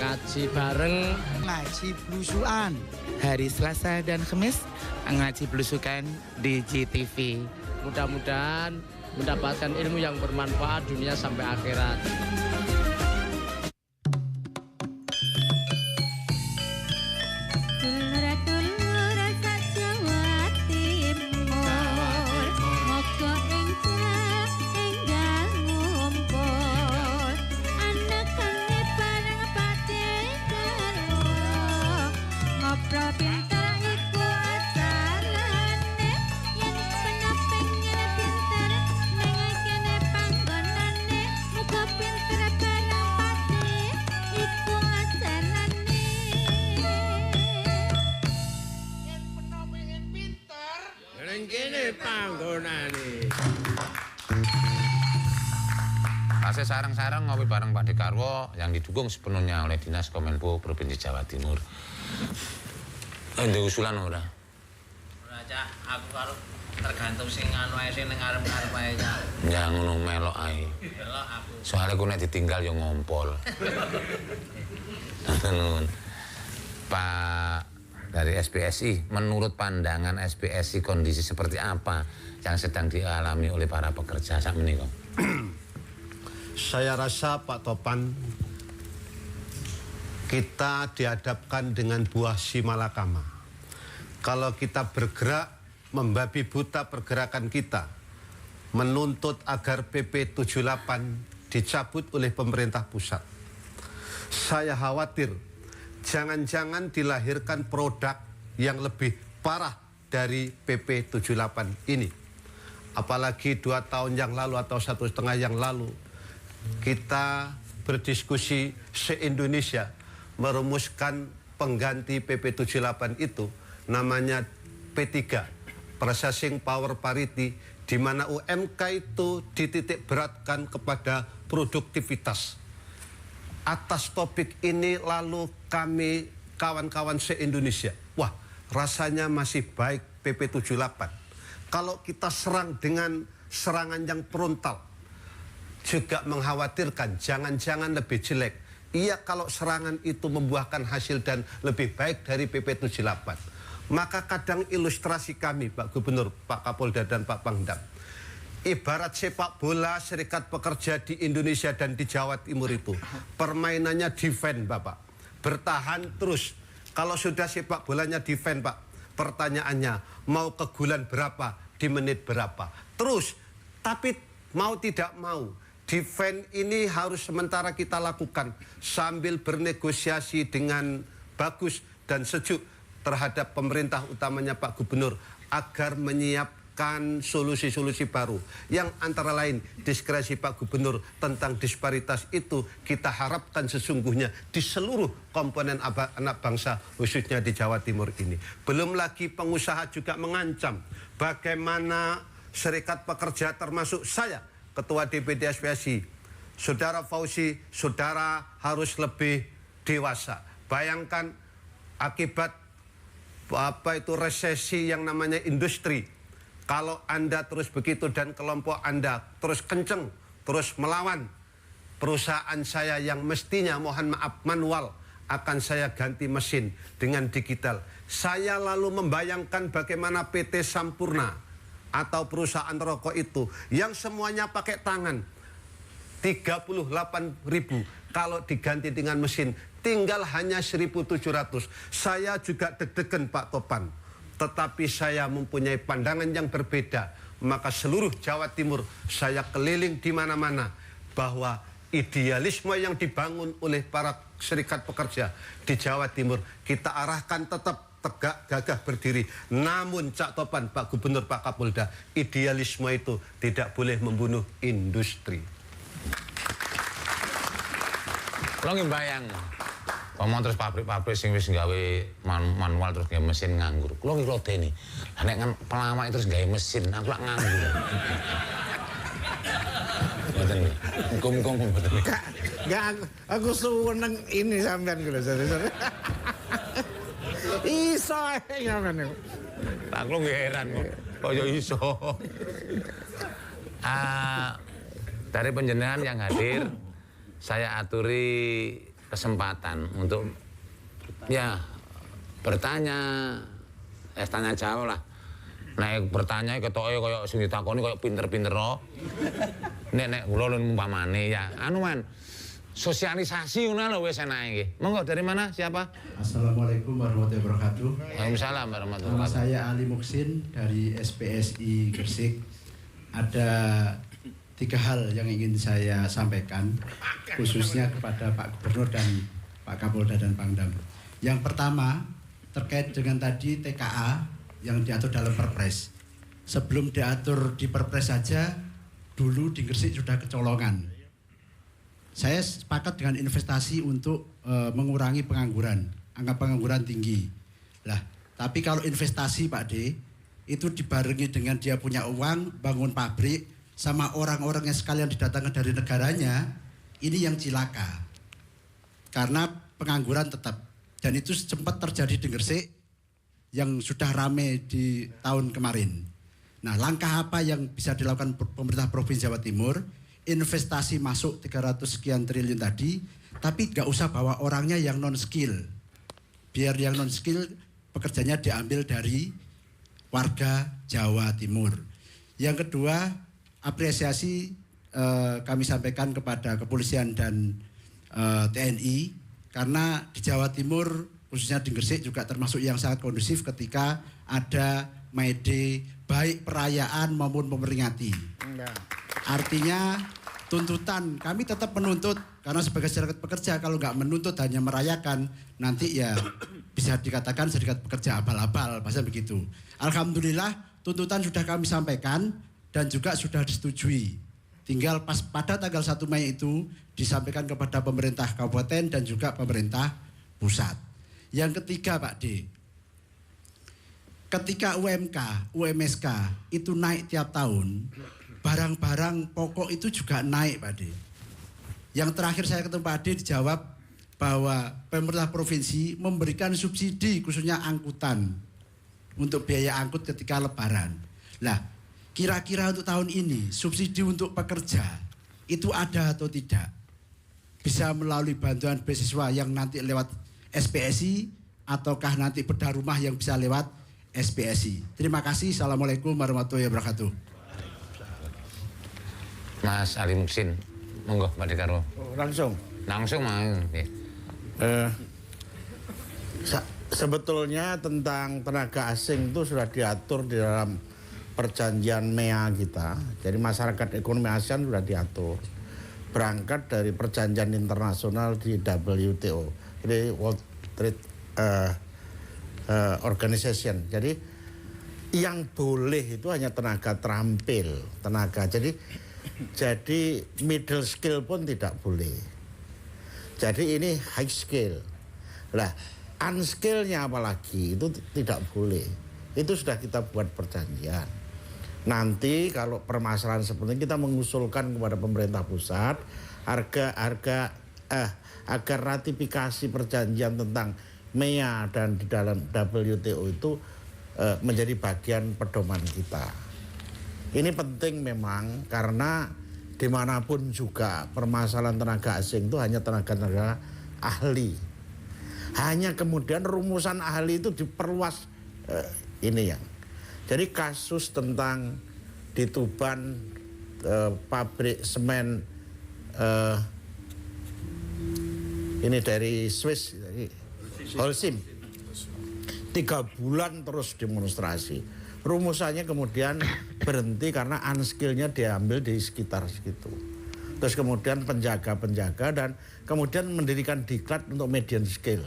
ngaji bareng, ngaji blusukan hari Selasa dan Kamis, ngaji blusukan di GTV. Mudah-mudahan mendapatkan ilmu yang bermanfaat dunia sampai akhirat. Hasil sarang-sarang ngopi bareng Pak Dekarwo yang didukung sepenuhnya oleh Dinas Kominfo Provinsi Jawa Timur. Ada usulan ora? Ora Cak, aku karo tergantung sing anu ae sing ning arep-arep ae Cak. Ya ngono melok ae. Melok aku. Soale ku nek ditinggal yo ngompol. Nun. Pak dari SPSI, menurut pandangan SPSI kondisi seperti apa yang sedang dialami oleh para pekerja saat ini kok? Saya rasa Pak Topan, kita dihadapkan dengan buah si malakama. Kalau kita bergerak membabi buta pergerakan kita, menuntut agar PP 78 dicabut oleh pemerintah pusat. Saya khawatir jangan-jangan dilahirkan produk yang lebih parah dari PP 78 ini. Apalagi 2 tahun yang lalu atau 1,5 yang lalu kita berdiskusi se-Indonesia merumuskan pengganti PP 78 itu namanya P3, Processing Power Parity, di mana UMK itu dititik beratkan kepada produktivitas. Atas topik ini lalu kami kawan-kawan se-Indonesia, wah rasanya masih baik PP 78. Kalau kita serang dengan serangan yang frontal, juga mengkhawatirkan jangan-jangan lebih jelek. Iya, kalau serangan itu membuahkan hasil dan lebih baik dari PP 78. Maka kadang ilustrasi kami, Pak Gubernur, Pak Kapolda, dan Pak Pangdam, ibarat sepak bola serikat pekerja di Indonesia dan di Jawa Timur itu, permainannya defend, Bapak. Bertahan terus. Kalau sudah sepak bolanya defend, Pak, pertanyaannya, mau kegulan berapa, di menit berapa. Terus, tapi mau tidak mau, defend ini harus sementara kita lakukan sambil bernegosiasi dengan bagus dan sejuk terhadap pemerintah, utamanya Pak Gubernur, agar menyiapkan solusi-solusi baru yang antara lain diskresi Pak Gubernur tentang disparitas itu kita harapkan sesungguhnya di seluruh komponen anak bangsa, khususnya di Jawa Timur ini. Belum lagi pengusaha juga mengancam bagaimana serikat pekerja termasuk saya, Ketua DPD SPSI, Saudara Fauzi, saudara harus lebih dewasa. Bayangkan akibat resesi yang namanya industri. Kalau Anda terus begitu dan kelompok Anda terus kenceng, terus melawan perusahaan saya yang mestinya, mohon maaf, manual, akan saya ganti mesin dengan digital. Saya lalu membayangkan bagaimana PT Sampurna atau perusahaan rokok itu yang semuanya pakai tangan, 38.000, kalau diganti dengan mesin tinggal hanya 1.700. Saya juga deg-degan, Pak Topan, tetapi saya mempunyai pandangan yang berbeda. Maka seluruh Jawa Timur saya keliling di mana-mana bahwa idealisme yang dibangun oleh para serikat pekerja di Jawa Timur kita arahkan tetap tegak gagah berdiri. Namun Cak Topan, Pak Gubernur, Pak Kapolda, idealisme itu tidak boleh membunuh industri. Lo ngebayang, ngomong terus pabrik-pabrik sing wis gawe manual terus gawe mesin nganggur. Kulo nglodeni. Lah nek pelawak terus gawe mesin, aku lak nganggur. Mboten. Muga-muga mboten. Enggak, aku seneng ini sampean kulo. Iso ngono. Aku nggih heran kok. Kaya iso. Dari penjenengan yang hadir, saya aturi kesempatan untuk ya bertanya, tanya jawab lah. Nek bertanya ketoke kaya sing ditakoni kaya pinter-pinter. Nek kula umpamane ya anu man, sosialisasi ngono lho wis enake nggih. Monggo dari mana? Siapa? Assalamualaikum warahmatullahi wabarakatuh. Waalaikumsalam warahmatullahi wabarakatuh. Nama saya Ali Muksin dari SPSI Gresik. Ada 3 hal yang ingin saya sampaikan khususnya kepada Pak Gubernur dan Pak Kapolda dan Pangdam. Yang pertama terkait dengan tadi TKA yang diatur dalam Perpres. Sebelum diatur di Perpres saja dulu di Gresik sudah kecolongan. Saya sepakat dengan investasi untuk mengurangi pengangguran, angka pengangguran tinggi. Lah, tapi kalau investasi Pak D itu dibarengi dengan dia punya uang, bangun pabrik, sama orang-orang yang sekalian didatangkan dari negaranya, ini yang cilaka. Karena pengangguran tetap. Dan itu sempat terjadi di Gresik yang sudah ramai di tahun kemarin. Nah, langkah apa yang bisa dilakukan pemerintah Provinsi Jawa Timur? Investasi masuk 300 sekian triliun tadi, tapi nggak usah bawa orangnya yang non-skill. Biar yang non-skill pekerjanya diambil dari warga Jawa Timur. Yang kedua, apresiasi kami sampaikan kepada kepolisian dan TNI karena di Jawa Timur khususnya di Gresik juga termasuk yang sangat kondusif ketika ada May Day baik perayaan maupun memperingati. Artinya tuntutan kami tetap menuntut karena sebagai serikat pekerja kalau nggak menuntut hanya merayakan nanti ya bisa dikatakan serikat pekerja abal-abal bahasa begitu. Alhamdulillah tuntutan sudah kami sampaikan dan juga sudah disetujui. Tinggal pas pada tanggal 1 Mei itu disampaikan kepada pemerintah kabupaten dan juga pemerintah pusat. Yang ketiga Pak D, ketika UMSK itu naik tiap tahun, barang-barang pokok itu juga naik Pak D. Yang terakhir saya ketemu Pak D dijawab bahwa pemerintah provinsi memberikan subsidi khususnya angkutan untuk biaya angkut ketika lebaran. Lah, kira-kira untuk tahun ini subsidi untuk pekerja itu ada atau tidak? Bisa melalui bantuan beasiswa yang nanti lewat SPSI ataukah nanti bedah rumah yang bisa lewat SPSI. Terima kasih. Assalamualaikum warahmatullahi wabarakatuh. Mas Ali Muksin, monggo Pak Dekarwo. Langsung mang. Sebetulnya tentang tenaga asing itu sudah diatur di dalam perjanjian MEA kita. Jadi masyarakat ekonomi ASEAN sudah diatur. Berangkat dari perjanjian internasional di WTO, jadi World Trade Organization. Jadi yang boleh itu hanya tenaga terampil, tenaga. Jadi middle skill pun tidak boleh. Jadi ini high skill. Lah, unskillnya apalagi itu tidak boleh. Itu sudah kita buat perjanjian. Nanti kalau permasalahan seperti ini kita mengusulkan kepada pemerintah pusat agar ratifikasi perjanjian tentang MEA dan di dalam WTO itu menjadi bagian pedoman kita. Ini penting memang karena dimanapun juga permasalahan tenaga asing itu hanya tenaga ahli. Hanya kemudian rumusan ahli itu diperluas ini yang. Jadi kasus tentang di Tuban pabrik semen ini dari Swiss, Holcim, 3 bulan terus demonstrasi. Rumusannya kemudian berhenti karena unskillnya diambil di sekitar situ. Terus kemudian penjaga-penjaga dan kemudian mendirikan diklat untuk medium skill.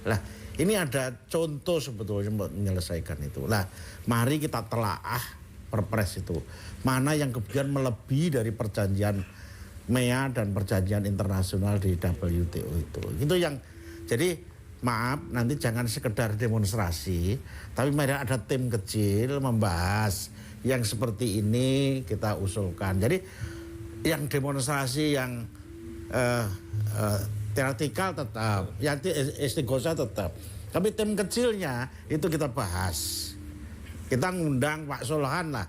Lah, ini ada contoh sebetulnya untuk menyelesaikan itu. Lah, mari kita telaah perpres itu. Mana yang kemudian melebihi dari perjanjian MEA dan perjanjian internasional di WTO itu. Itu yang jadi maaf, nanti jangan sekedar demonstrasi, tapi mari ada tim kecil membahas yang seperti ini kita usulkan. Jadi yang demonstrasi yang teoretikal tetap, yang istighosa tetap. Tapi tim kecilnya itu kita bahas. Kita ngundang Pak Solohan lah,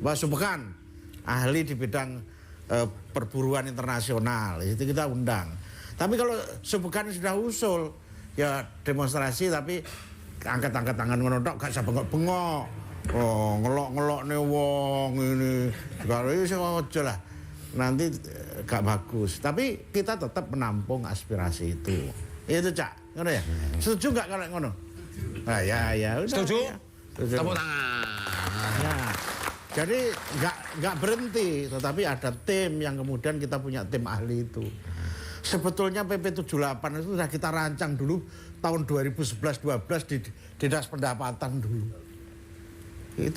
Pak Subhan, ahli di bidang perburuan internasional, itu kita undang. Tapi kalau Subhan sudah usul, ya demonstrasi tapi angkat-angkat tangan menodok gak usah bengok-bengok. Oh, ngelok-ngelok nih wong ini. Kalau ini aja lah. Nanti gak bagus. Tapi kita tetap menampung aspirasi itu. Itu Cak, ngono ya? Setuju gak kalau ngono? Nah, ya udah. Setuju? Ya. Tepuk tangan. Ya. Jadi nggak berhenti, tetapi ada tim yang kemudian kita punya tim ahli itu. Sebetulnya PP 78 itu sudah kita rancang dulu tahun 2011-12 di Dinas Pendapatan dulu.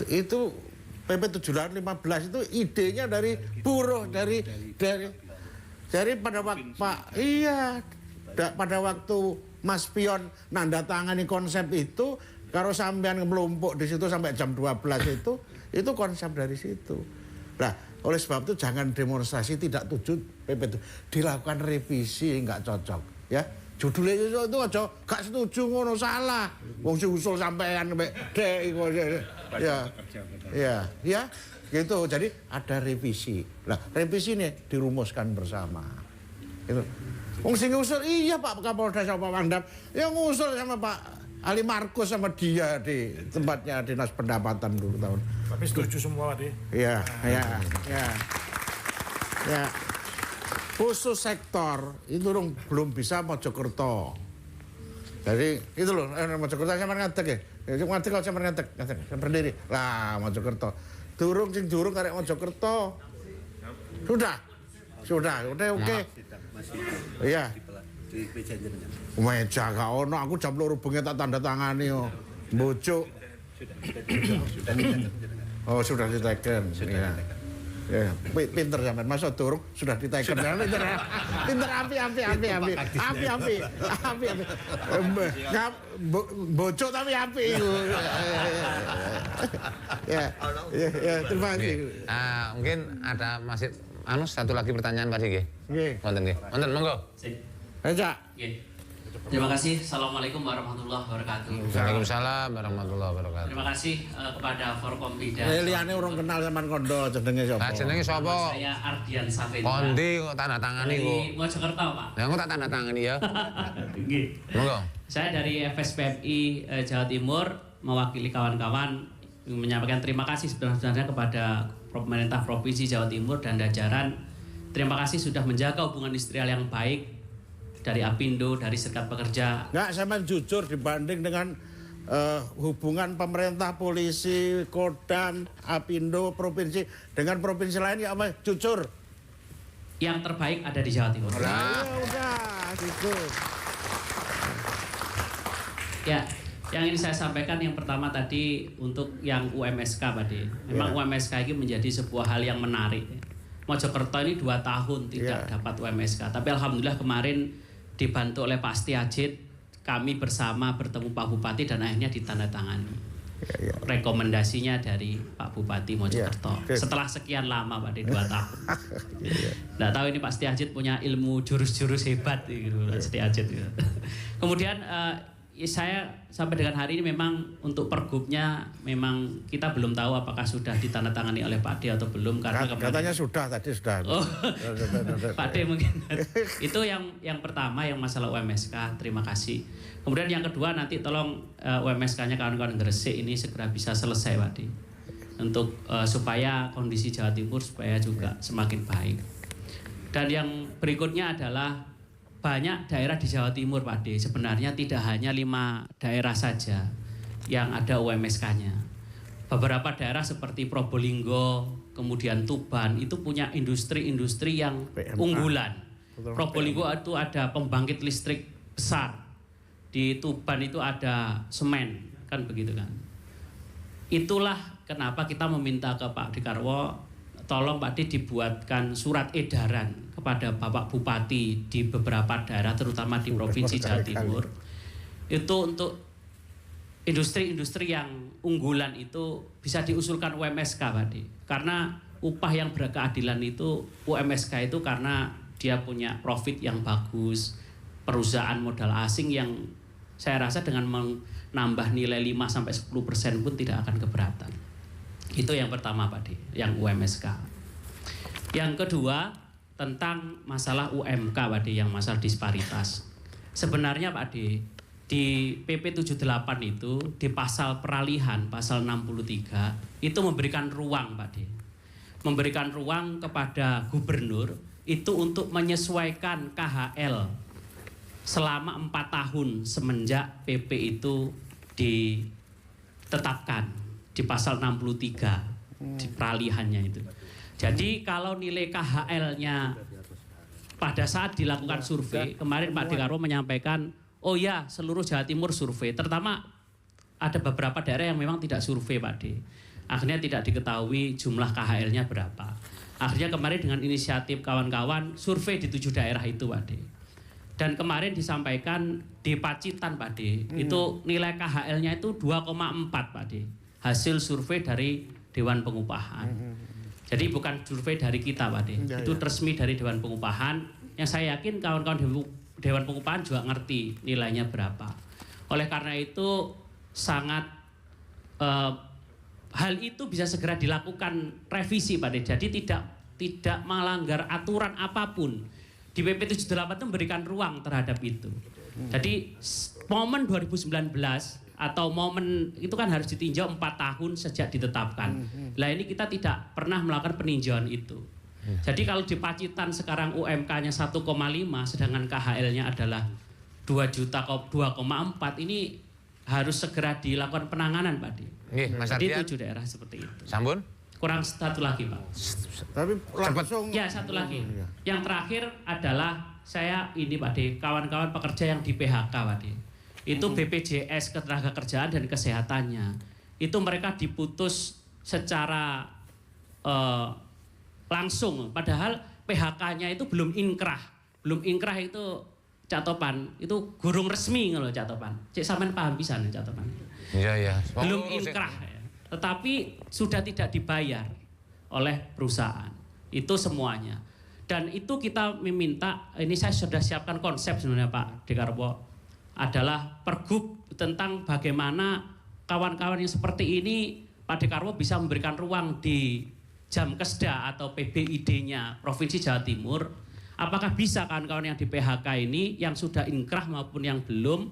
Itu PP 78-15 itu idenya dari buruh dari pada waktu pada waktu Mas Pion nanda tangani konsep itu, kalau sampean melumpuk di situ sampai jam 12 itu konsep dari situ. Nah, oleh sebab itu jangan demonstrasi tidak tujuh PP itu dilakukan revisi nggak cocok ya. Judulnya itu aja gak setuju ngono salah. Wong sing usul sampean mek dek ya gitu. Jadi ada revisi. Nah, revisi ini dirumuskan bersama. Itu. Wong sing usul iya Pak Kapolda sama Pak Pangdam, yang ngusul sama Pak Ali Markus sama dia di tempatnya Dinas Pendapatan dulu tahun. Tapi setuju semua Pak. Ya. Khusus sektor itu belum bisa Mojokerto. Jadi itu loh Mojokerto sampean ngadeg ya. Ngadeg kalau sampean ngadeg berdiri. Lah Mojokerto. Durung karek Mojokerto. Sudah. Sudah, oke. Iya. Meja gak ono, aku jam 2 bengi tak tanda tangani yo. Mbocok. Oh, sudah diteken. Iya. Ya, pinter sampean. Masa durung sudah diteken. Pinter api. Bocok tapi api. Ya, terima kasih. Mungkin ada masih satu lagi pertanyaan Pak Diki. Nggih. Wonten monggo. Aja. Terima kasih. Assalamualaikum warahmatullahi wabarakatuh. Waalaikumsalam warahmatullahi wabarakatuh. Terima kasih kepada Forkompida. Liyane urung kenal sampean kondo jenenge sapa? Jenenge sapa? Saya Ardian Safendra. Kondi kok tanda tangani kok. Dari Mojokerto, Pak. Ya kok tak tanda tangani ya. Nggih. Monggo. Saya dari FSPMI Jawa Timur mewakili kawan-kawan menyampaikan terima kasih sebenarnya kepada pemerintah Provinsi Jawa Timur dan jajaran. Terima kasih sudah menjaga hubungan industrial yang baik dari Apindo, dari Serikat Pekerja. Enggak, saya jujur dibanding dengan hubungan pemerintah, polisi, Kodam, Apindo, provinsi dengan provinsi lain ya apa? Jujur. Yang terbaik ada di Jawa Timur. Ya udah, jujur. Ya, yang ingin saya sampaikan yang pertama tadi untuk yang UMSK Pak De. Memang UMSK ini menjadi sebuah hal yang menarik. Mojokerto ini 2 tahun tidak dapat UMSK, tapi alhamdulillah kemarin dibantu oleh Pak Setiajid, kami bersama bertemu Pak Bupati dan akhirnya ditandatangani rekomendasinya dari Pak Bupati Mojokerto. Setelah sekian lama Pak di 2 tahun. Nggak tahu ini Pak Setiajid punya ilmu jurus-jurus hebat gitu, Setiajid. Kemudian saya sampai dengan hari ini memang untuk pergubnya memang kita belum tahu apakah sudah ditandatangani oleh Pak D atau belum karena katanya sudah tadi sudah. Oh, Pak D mungkin itu yang pertama yang masalah UMSK, terima kasih. Kemudian yang kedua nanti tolong UMSK-nya kawan-kawan Gresik ini segera bisa selesai Pak D untuk supaya kondisi Jawa Timur supaya juga semakin baik. Dan yang berikutnya adalah banyak daerah di Jawa Timur Pak D, sebenarnya tidak hanya 5 daerah saja yang ada UMSK-nya. Beberapa daerah seperti Probolinggo, kemudian Tuban itu punya industri-industri yang unggulan. Probolinggo itu ada pembangkit listrik besar. Di Tuban itu ada semen, kan begitu kan. Itulah kenapa kita meminta ke Pak Dekarwo, tolong Pak D dibuatkan surat edaran kepada Bapak Bupati di beberapa daerah terutama di Provinsi Jawa Timur itu untuk industri-industri yang unggulan itu bisa diusulkan UMSK Pak D. Karena upah yang berkeadilan itu UMSK itu karena dia punya profit yang bagus, perusahaan modal asing yang saya rasa dengan menambah nilai 5-10% pun tidak akan keberatan. Itu yang pertama Pak D, yang UMSK. Yang kedua tentang masalah UMK Pak D, yang masalah disparitas. Sebenarnya Pak D, di PP 78 itu di pasal peralihan, pasal 63 itu memberikan ruang Pak D. Memberikan ruang kepada gubernur itu untuk menyesuaikan KHL selama 4 tahun semenjak PP itu ditetapkan di pasal 63 di peralihannya itu. Jadi kalau nilai KHL-nya pada saat dilakukan survei, kemarin Pak Dekarwo menyampaikan, oh ya seluruh Jawa Timur survei, terutama ada beberapa daerah yang memang tidak survei Pak D. Akhirnya tidak diketahui jumlah KHL-nya berapa. Akhirnya kemarin dengan inisiatif kawan-kawan survei di 7 daerah itu Pak D. Dan kemarin disampaikan di Pacitan Pak D, itu nilai KHL-nya itu 2,4 Pak D. Hasil survei dari Dewan Pengupahan. Jadi bukan survei dari kita Pak D. Itu resmi dari Dewan Pengupahan yang saya yakin kawan-kawan Dewan Pengupahan juga ngerti nilainya berapa. Oleh karena itu sangat hal itu bisa segera dilakukan revisi Pak D. Jadi tidak melanggar aturan apapun. Di PP 78 itu memberikan ruang terhadap itu. Jadi momen 2019 atau momen itu kan harus ditinjau 4 tahun sejak ditetapkan. Lah ini kita tidak pernah melakukan peninjauan itu. Jadi kalau di Pacitan sekarang UMK-nya 1,5 sedangkan KHL-nya adalah 2,4 ini harus segera dilakukan penanganan Pak D. Mas Jadi Ardian. 7 daerah seperti itu. Sampun? Kurang satu lagi, Pak. Tapi langsung. Ya, satu lagi. Yang terakhir adalah saya ini Pak D, kawan-kawan pekerja yang di PHK Pak D. Itu BPJS Ketenagakerjaan dan Kesehatannya. Itu mereka diputus secara langsung. Padahal PHK-nya itu belum inkrah. Belum inkrah itu Cak Topan, itu gurung resmi loh Cak Topan. Cek sampean paham pisan Cak Topan. Iya. Belum inkrah. Tetapi sudah tidak dibayar oleh perusahaan. Itu semuanya. Dan itu kita meminta, ini saya sudah siapkan konsep sebenarnya Pak Dekarwo, adalah pergub tentang bagaimana kawan-kawan yang seperti ini Pak Dekarwo bisa memberikan ruang di Jamkesda atau PBID-nya Provinsi Jawa Timur. Apakah bisa kawan-kawan yang di PHK ini, yang sudah inkrah maupun yang belum,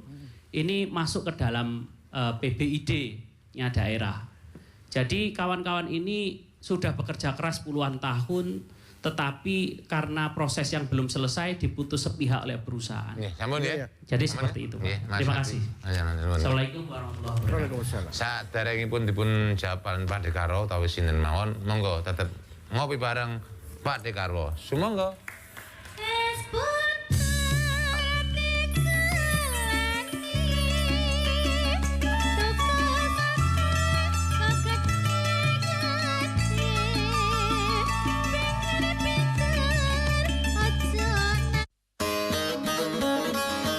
ini masuk ke dalam PBID-nya daerah. Jadi kawan-kawan ini sudah bekerja keras puluhan tahun, tetapi karena proses yang belum selesai diputus sepihak oleh perusahaan. Jadi seperti itu. Terima kasih. Assalamualaikum warahmatullahi wabarakatuh. Saderengipun dipun jawaban Pak Dekarwo utawi sinten mawon, monggo tetep ngopi bareng Pak Dekarwo. Sumangga.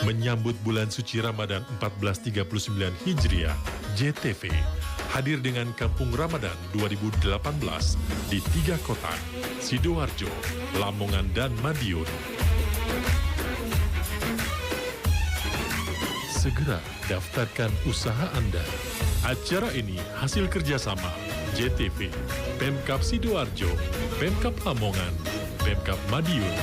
Menyambut bulan suci Ramadan 1439 Hijriah, JTV hadir dengan Kampung Ramadan 2018 di 3 kota, Sidoarjo, Lamongan, dan Madiun. Segera daftarkan usaha Anda. Acara ini hasil kerjasama JTV, Pemkab Sidoarjo, Pemkab Lamongan, Pemkab Madiun.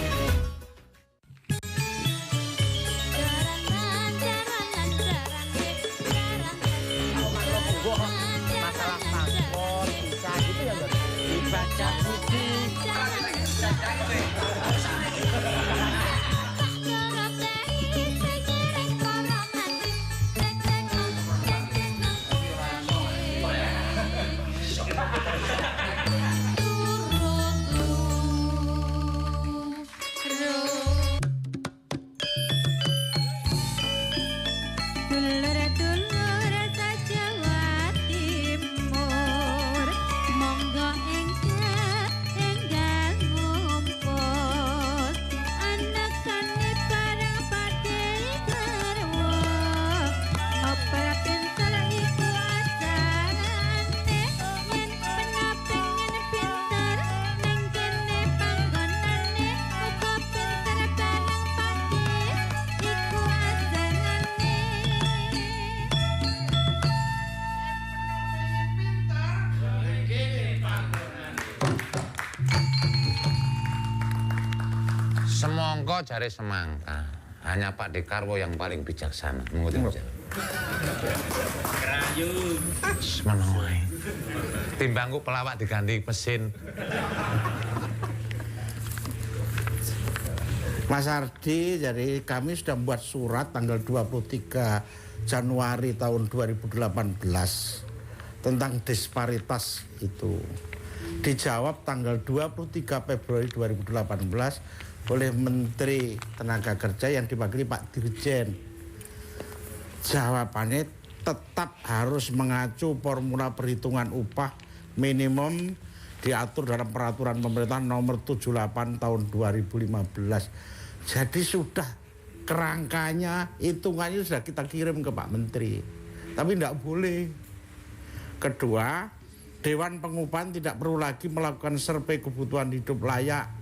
Semongko jare semangka, hanya Pak Dekarwo yang paling bijaksana. Mengerti? Kerayu. Semeneng wae. Timbangku pelawak diganti mesin. Mas Ardi, jadi kami sudah membuat surat tanggal 23 Januari tahun 2018 tentang disparitas itu. Dijawab tanggal 23 Februari 2018 oleh Menteri Tenaga Kerja yang diwakili Pak Dirjen. Jawabannya tetap harus mengacu formula perhitungan upah minimum diatur dalam peraturan pemerintah nomor 78 tahun 2015. Jadi sudah kerangkanya, hitungannya sudah kita kirim ke Pak Menteri. Tapi tidak boleh. Kedua, Dewan Pengupahan tidak perlu lagi melakukan survei kebutuhan hidup layak.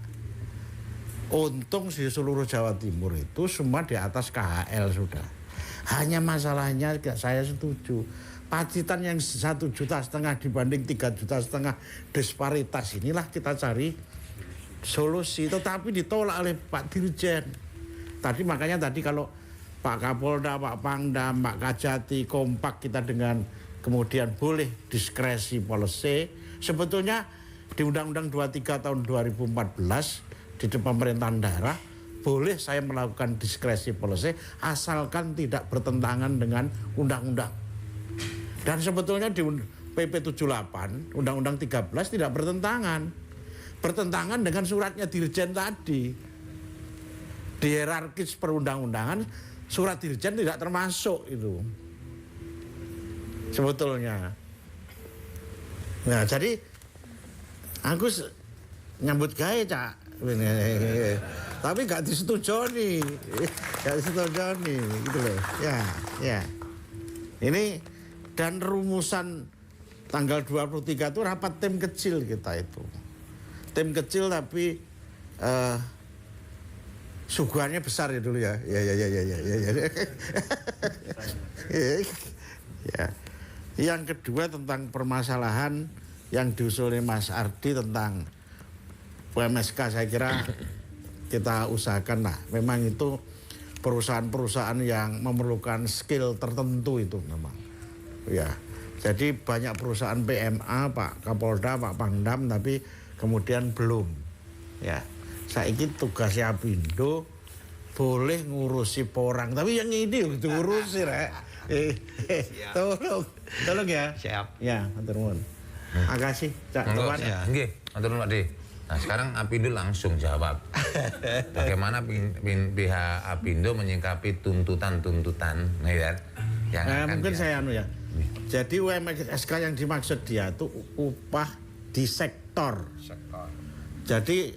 Untung di seluruh Jawa Timur itu semua di atas KHL sudah. Hanya masalahnya saya setuju. Pacitan yang 1,5 juta dibanding 3,5 juta disparitas inilah kita cari solusi. Tetapi ditolak oleh Pak Dirjen. Makanya tadi kalau Pak Kapolda, Pak Pangdam, Pak Kajati kompak kita dengan kemudian boleh diskresi policy. Sebetulnya di Undang-Undang 23 tahun 2014 di pemerintahan daerah boleh saya melakukan diskresi policy asalkan tidak bertentangan dengan undang-undang. Dan sebetulnya di PP 78, Undang-Undang 13 tidak bertentangan. Bertentangan dengan suratnya Dirjen tadi. Di hierarkis perundang-undangan, surat Dirjen tidak termasuk itu. Sebetulnya. Nah, jadi aku nyambut gawe, Cak. Tapi gak disetujoni. Gitu loh. Ya. Ini dan rumusan tanggal 23 itu rapat tim kecil kita itu. Tim kecil tapi suguhannya besar ya dulu ya. Ya. Yang kedua tentang permasalahan yang diusulkan Mas Ardi tentang UMSK, saya kira kita usahakan lah. Memang itu perusahaan-perusahaan yang memerlukan skill tertentu itu memang. Ya. Jadi banyak perusahaan PMA, Pak Kapolda, Pak Pangdam, tapi kemudian belum. Ya. Saiki tugasnya Apindo boleh ngurusi porang, tapi yang ini diurusi rek. Tolong ya. Siap. Ya, matur nuwun. Makasih, Cak. Ya, nggih, matur nuwun, Pak De. Nah, sekarang Apindo langsung jawab. Bagaimana pihak Apindo menyikapi tuntutan-tuntutan yang mungkin saya ya. Jadi UMSK yang dimaksud dia itu upah di sektor. Jadi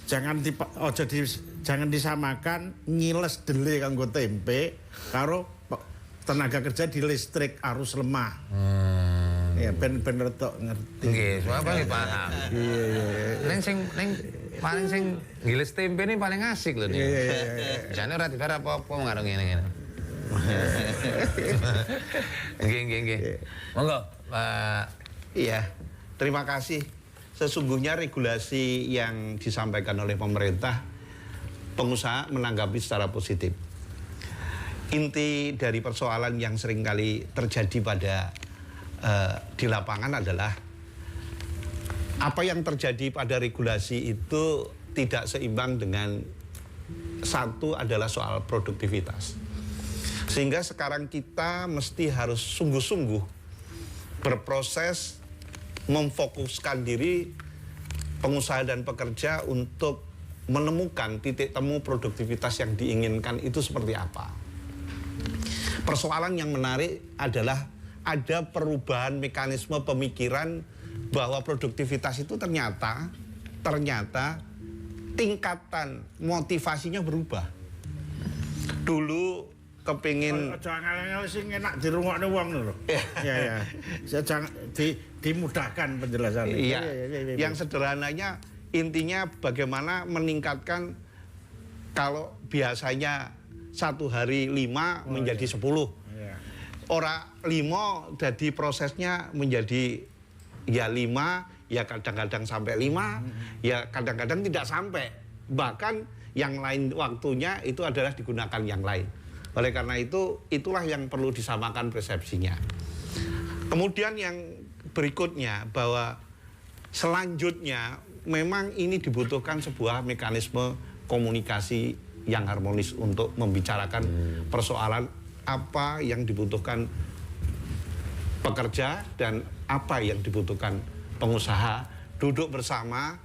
jangan disamakan ngiles dele kanggo tempe karo tenaga kerja di listrik arus lemah. Ya ben tok ngerti. Nggih, apa nggih paham. Iya. Ning paling sing ngiles tempe ini paling asik lho nih. Iya. Jane ora dibayar apa-apa ngarep ngene-ngene. Nggih. Monggo, Pak. Iya. Terima kasih. Sesungguhnya regulasi yang disampaikan oleh pemerintah, pengusaha menanggapi secara positif. Inti dari persoalan yang seringkali terjadi pada di lapangan adalah apa yang terjadi pada regulasi itu tidak seimbang dengan satu adalah soal produktivitas. Sehingga sekarang kita mesti harus sungguh-sungguh berproses memfokuskan diri pengusaha dan pekerja untuk menemukan titik temu produktivitas yang diinginkan itu seperti apa. Persoalan yang menarik adalah ada perubahan mekanisme pemikiran bahwa produktivitas itu ternyata tingkatan motivasinya berubah. Dulu kepingin jangan sing enak dirungokne wong lho. Ya. Jangan dimudahkan penjelasannya. Iya. Yang sederhananya intinya bagaimana meningkatkan kalau biasanya 1 hari 5 menjadi 10. Ora 5 jadi prosesnya menjadi ya 5, ya kadang-kadang sampai 5, ya kadang-kadang tidak sampai. Bahkan yang lain waktunya itu adalah digunakan yang lain. Oleh karena itu, itulah yang perlu disamakan persepsinya. Kemudian yang berikutnya bahwa selanjutnya memang ini dibutuhkan sebuah mekanisme komunikasi yang harmonis untuk membicarakan persoalan apa yang dibutuhkan pekerja dan apa yang dibutuhkan pengusaha, duduk bersama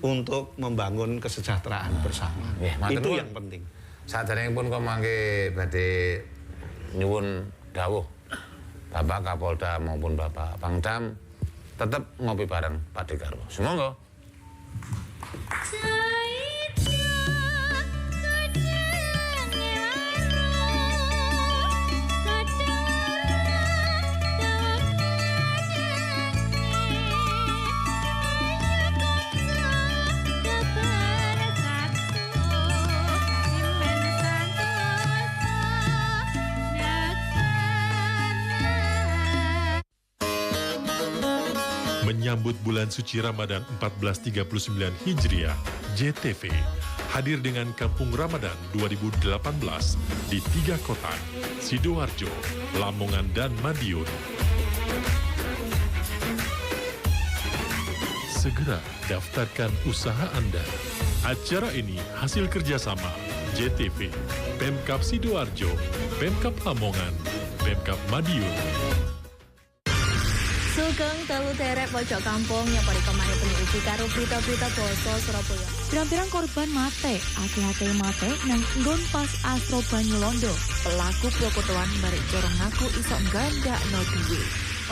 untuk membangun kesejahteraan bersama. Itu yang penting. Saderengipun kok mangke badhe nyuwun dawuh Bapak Kapolda maupun Bapak Pangdam tetap ngopi bareng Pak Dekarwo. Semoga. Menyambut bulan suci Ramadan 1439 Hijriah, JTV hadir dengan Kampung Ramadan 2018 di 3 kota, Sidoarjo, Lamongan, dan Madiun. Segera daftarkan usaha Anda. Acara ini hasil kerjasama JTV, Pemkab Sidoarjo, Pemkab Lamongan, Pemkab Madiun. Sugeng telu derek pojok kampung yang pada kemarin penyiuji karo berita-berita basa Surabaya. Pirang-pirang korban mate, akeh-akeh mate nang nggon pas Astro Banyulondo. Pelaku prokotoan barek corong ngaku iso gandakno duwe.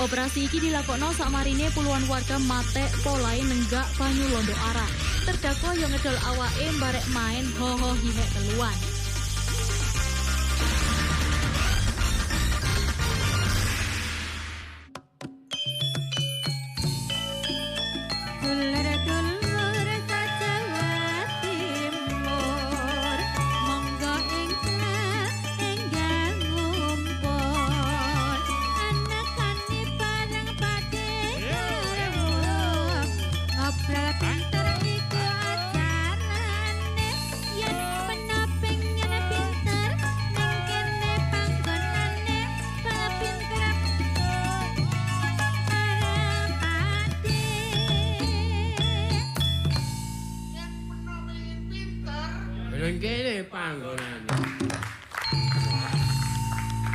Operasi iki dilakokno sakmarine puluhan warga mate polahe nenggak Banyulondo arah. Terdakwa yang ngedol awake barek main ho-ho hihek teluan.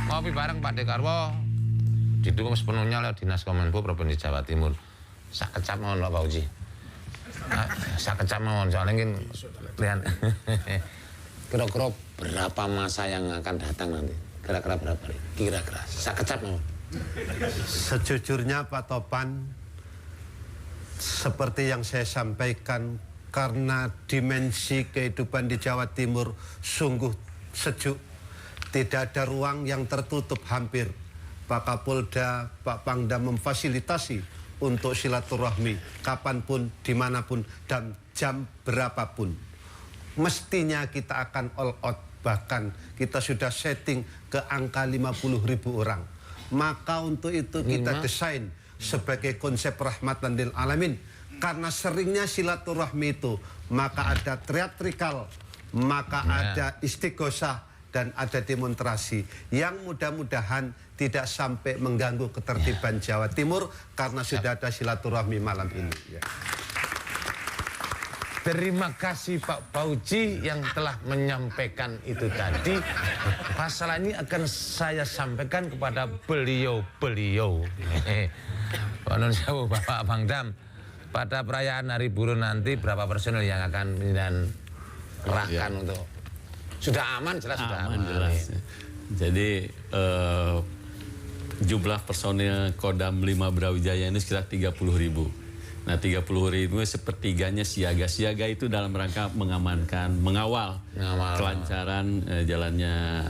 Ngopi bareng Pak Dekarwo didukung sepenuhnya oleh Dinas Kominfo Provinsi Jawa Timur. Sak kecap mawon Pak Uji. Sak kecap mawon soalnya ingin lihat kira-kira berapa masa yang akan datang nanti. Kira-kira berapa? Kira-kira sak kecap mawon. Sejujurnya Pak Topan, seperti yang saya sampaikan, karena dimensi kehidupan di Jawa Timur sungguh sejuk. Tidak ada ruang yang tertutup hampir. Pak Kapolda, Pak Pangdam memfasilitasi untuk silaturahmi kapanpun, dimanapun, dan jam berapapun. Mestinya kita akan all out. Bahkan kita sudah setting ke angka 50.000 orang. Maka untuk itu kita desain sebagai konsep rahmatan lil alamin. Karena seringnya silaturahmi itu, maka ada teatrikal, maka ada istighosah, dan ada demonstrasi yang mudah-mudahan tidak sampai mengganggu ketertiban Jawa Timur karena sudah ada silaturahmi malam ini. Ya. Terima kasih Pak Pauji yang telah menyampaikan itu tadi. Masalah ini akan saya sampaikan kepada beliau-beliau. Pak Nun Sewu, Bapak Pangdam, pada perayaan Hari Buruh nanti berapa personel yang akan kerahkan untuk... Sudah aman, jelas sudah aman. Jelas. Jadi jumlah personil Kodam 5 Brawijaya ini sekitar 30.000. Nah 30.000 sepertiganya siaga. Siaga itu dalam rangka mengamankan, mengawal kelancaran jalannya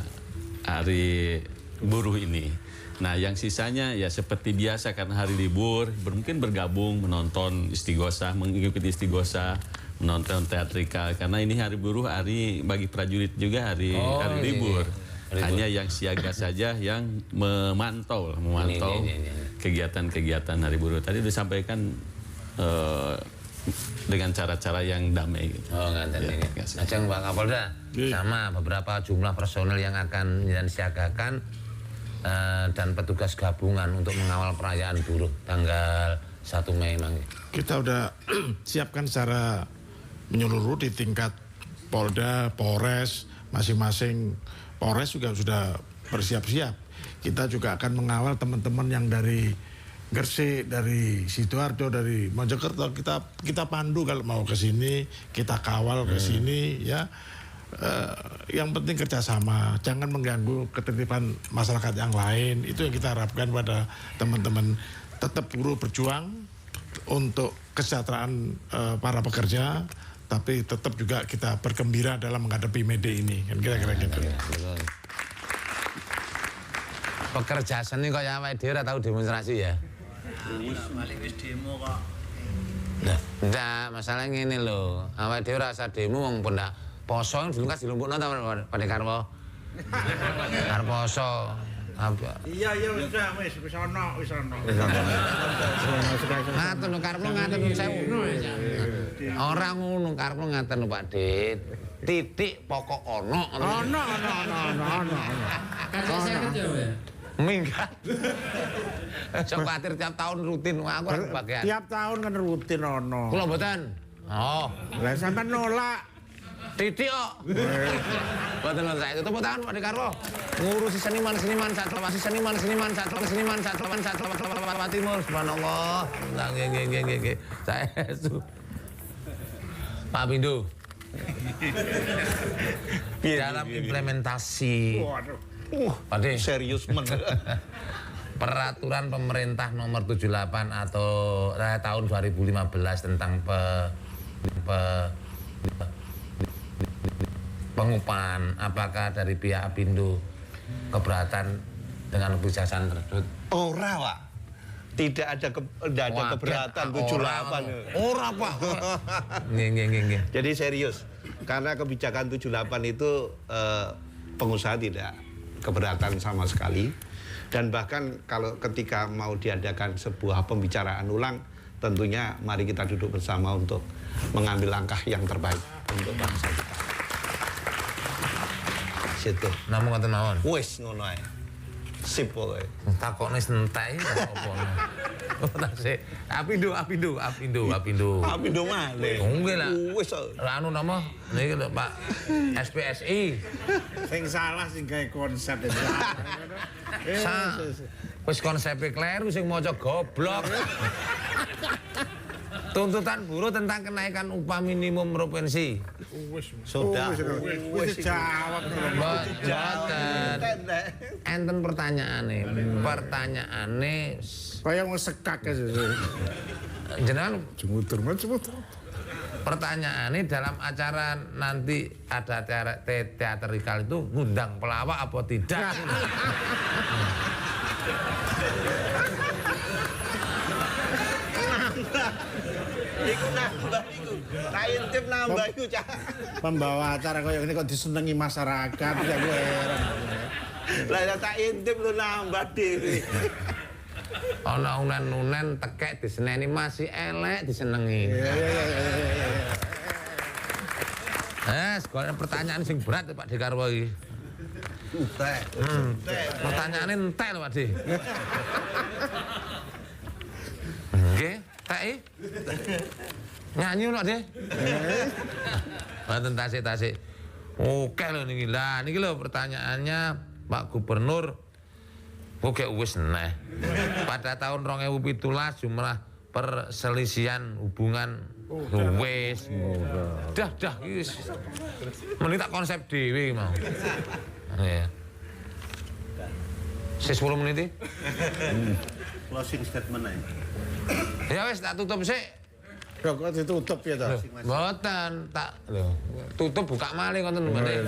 Hari Buruh ini. Nah yang sisanya ya seperti biasa karena hari libur, mungkin bergabung menonton istighosah, mengikuti istighosah, menonton teatrikal karena ini Hari Buruh, hari bagi prajurit juga hari libur. Hanya yang siaga saja yang memantau kegiatan-kegiatan Hari Buruh. Tadi disampaikan dengan cara-cara yang damai. Ajeng Pak Kapolda sama beberapa jumlah personel yang akan disiagakan dan petugas gabungan untuk mengawal perayaan buruh tanggal 1 Mei. Kita udah siapkan secara menyeluruh di tingkat Polda, Polres, masing-masing Polres juga sudah bersiap-siap. Kita juga akan mengawal teman-teman yang dari Gresik, dari Sidoarjo, dari Mojokerto. Kita pandu kalau mau ke sini, kita kawal ke sini ya. Yang penting kerjasama, jangan mengganggu ketertiban masyarakat yang lain. Itu yang kita harapkan pada teman-teman. Tetap buruh berjuang untuk kesejahteraan para pekerja, tapi tetap juga kita bergembira dalam menghadapi Mede ini, kan kira-kira gitu. Pekerja seni kok ya awake dhewe ora tau demonstrasi ya. Balik wis demo kok. Nah, enggak, masalah ngene lho. Awake dhewe ora usah demo wong pendak poso dulu kan dilumpukno ta Pak Dekarwo. Arep poso. Iya wis ono. Ngaten lho karepmu ngaten sewu. Ora ngono karepmu ngaten lho Pak Dit. Titik pokok ono. Ono. Kan saya kerja ya. Minggat. Sok khawatir tiap tahun rutin aku ora kebagian. Tiap tahun kan rutin ono. Kula mboten. Oh, lah sampean nolak. Titik kok. Mboten saya tepuk tangan Pak Dekarwo. Ngurusi seniman Satrawasi seniman Satrawasi Timur. Subhanallah. Nggih. Saya Pak Pindu. Dalam implementasi. Pak De serius men. Peraturan pemerintah nomor 78 atau tahun 2015 tentang pengupahan, apakah dari pihak Apindo keberatan dengan kebijakan tersebut? Ora, Pak. Tidak ada keberatan 78. Ora, Pak. Nggih. Jadi serius. Karena kebijakan 78 itu pengusaha tidak keberatan sama sekali. Dan bahkan kalau ketika mau diadakan sebuah pembicaraan ulang, tentunya mari kita duduk bersama untuk mengambil langkah yang terbaik untuk bangsa kita. Situ. Namun ngoten mawon. Wis ngono ae. Sip pokoke. Takokne sentai apa. Tasik. Apindo. Apindo maneh. Nggih lah. Wis anu nama niki lho Pak SPSI. Sing salah sing gawe konsep. Wis konsepe kleru sing maca goblok. Tuntutan buruh tentang kenaikan upah minimum provinsi. Sudah. Wis jawab. Enten pertanyaane kaya mau sekak ya. Jenengan jumutur. Pertanyaane dalam acara nanti ada teatrikal itu ngundang pelawak apa tidak? Iku nambah iku. Intip nambah iku, Cak. Pembawa acara kaya ngene kok disenengi masyarakat ya gue heran. Lah tak intip lu nambah dhewe. Ana unen-unen tekek diseneni masih elek disenengi. Sekolah pertanyaan sing berat Pak Dekarwo iki. Pertanyaane entek lho Pak De. Nggih, tak nyanyi lho De. Mboten tasik. Oke lho niki. Lah niki lho pertanyaannya Pak Gubernur. Oke wis neh. Pada tahun 2017 jumlah perselisihan hubungan wis. Dah wis. Mending tak konsep dhewe mau. Ya. 10 menit. Closing statement ae. Ya wis tak tutup sik. Kok ditutup ya ta? Mboten, tak lho. Tutup buka malih ngoten meneh.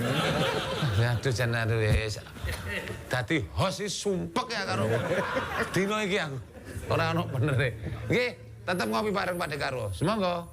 Ya aduh jan aduh wis. Dadi host iki sumpek ya karo dina iki aku. Ora ono benere. Nggih, tetep ngopi bareng Pak Dekarwo. Semonggo.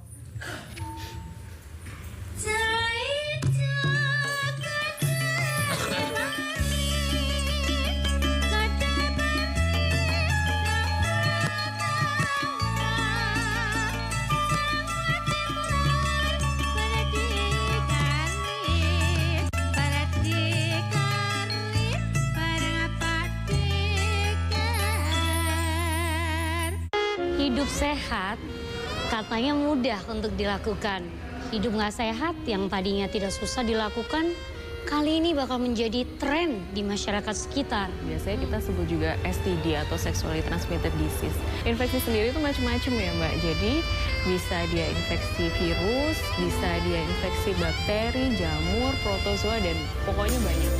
Hidup sehat katanya mudah untuk dilakukan. Hidup nggak sehat yang tadinya tidak susah dilakukan, kali ini bakal menjadi tren di masyarakat sekitar. Biasanya kita sebut juga STD atau Sexually Transmitted Disease. Infeksi sendiri itu macam-macam ya Mbak. Jadi bisa dia infeksi virus, bisa dia infeksi bakteri, jamur, protozoa, dan pokoknya banyak.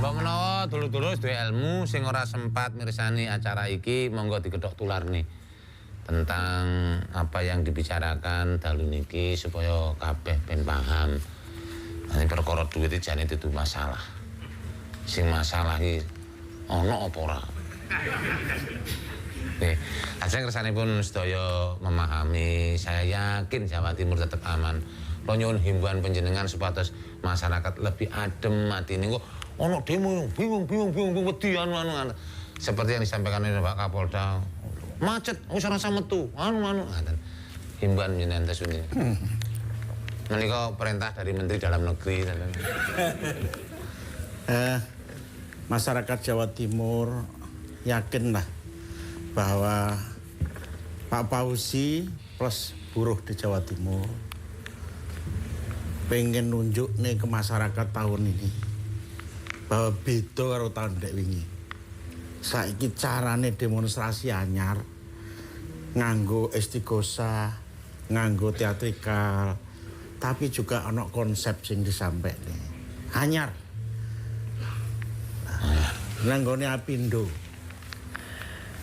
Mbok menawa dulur-dulur duwe ilmu sing ora sempat mirsani acara iki monggo digedhok tularne tentang apa yang dibicarakan dalu niki supaya kabeh ben paham. Ini perkara duit iki jane itu masalah. Sing masalah iki ana apa ora? Nih, ajeng kersanipun sedaya memahami, saya yakin Jawa Timur tetap aman. Kula nyuwun himbauan panjenengan supados masyarakat lebih adem atine. Kok ana demo bingung wedi anu. Seperti yang disampaikan oleh Pak Kapolda, macet wis ora usah metu. Anu ngaten. Himbauan jenengan tesuni. Menika perintah dari Menteri Dalam Negeri. Masyarakat Jawa Timur yakinlah bahwa Pak Fauzi plus buruh di Jawa Timur pengen nunjuk nih ke masyarakat tahun ini bahwa beda karo tahun dek wingi. Saiki carane demonstrasi anyar nganggo istighosa, nganggo teatrikal, tapi juga ana konsep sing disampaikan anyar. Nanggone Apindo,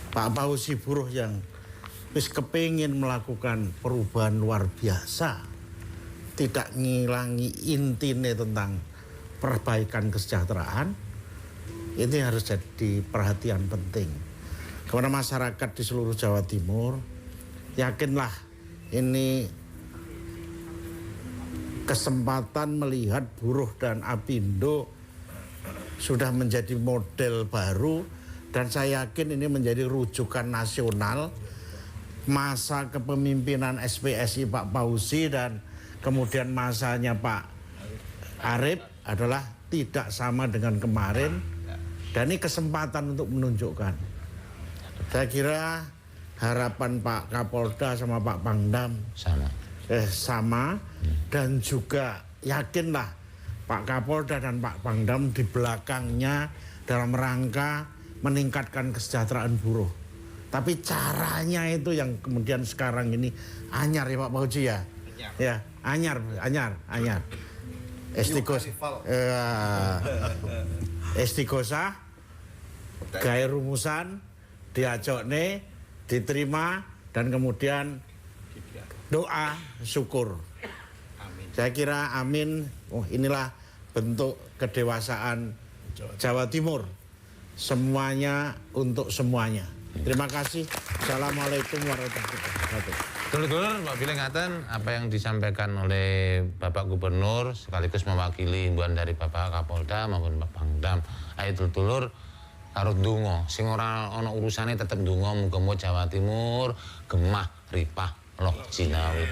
Pak Fauzi buruh yang wis kepingin melakukan perubahan luar biasa, tidak ngilangi intine tentang perbaikan kesejahteraan, ini harus jadi perhatian penting. Kepada masyarakat di seluruh Jawa Timur, yakinlah ini kesempatan melihat buruh dan Apindo sudah menjadi model baru, dan saya yakin ini menjadi rujukan nasional. Masa kepemimpinan SPSI Pak Fauzi dan kemudian masanya Pak Arif adalah tidak sama dengan kemarin, dan ini kesempatan untuk menunjukkan. Saya kira harapan Pak Kapolda sama Pak Pangdam sama, dan juga yakinlah Pak Kapolda dan Pak Pangdam di belakangnya dalam rangka meningkatkan kesejahteraan buruh. Tapi caranya itu yang kemudian sekarang ini anyar ya Pak Fauzi ya. Ya, anyar. Istighosa gawe rumusan, diajokne, diterima, dan kemudian doa syukur. Saya kira amin. Oh, inilah bentuk kedewasaan Jawa Timur. Semuanya untuk semuanya. Terima kasih. Assalamualaikum warahmatullahi wabarakatuh. Dulur-dulur, Mbak Bileng ngaten apa yang disampaikan oleh Bapak Gubernur sekaligus mewakili himbauan dari Bapak Kapolda maupun Pak Pangdam. Ayo dulur-dulur harus ndonga. Sing ora ana urusane tetep ndonga muga-muga Jawa Timur gemah ripah loh jinawi.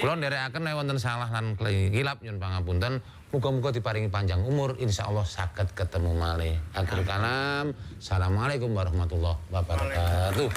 Kula nderekaken nek wonten salah lan kilap nyuwun pangapunten. Muga-muga diparingi panjang umur, insyaallah saged ketemu malih. Akhir kalam, assalamualaikum warahmatullahi wabarakatuh.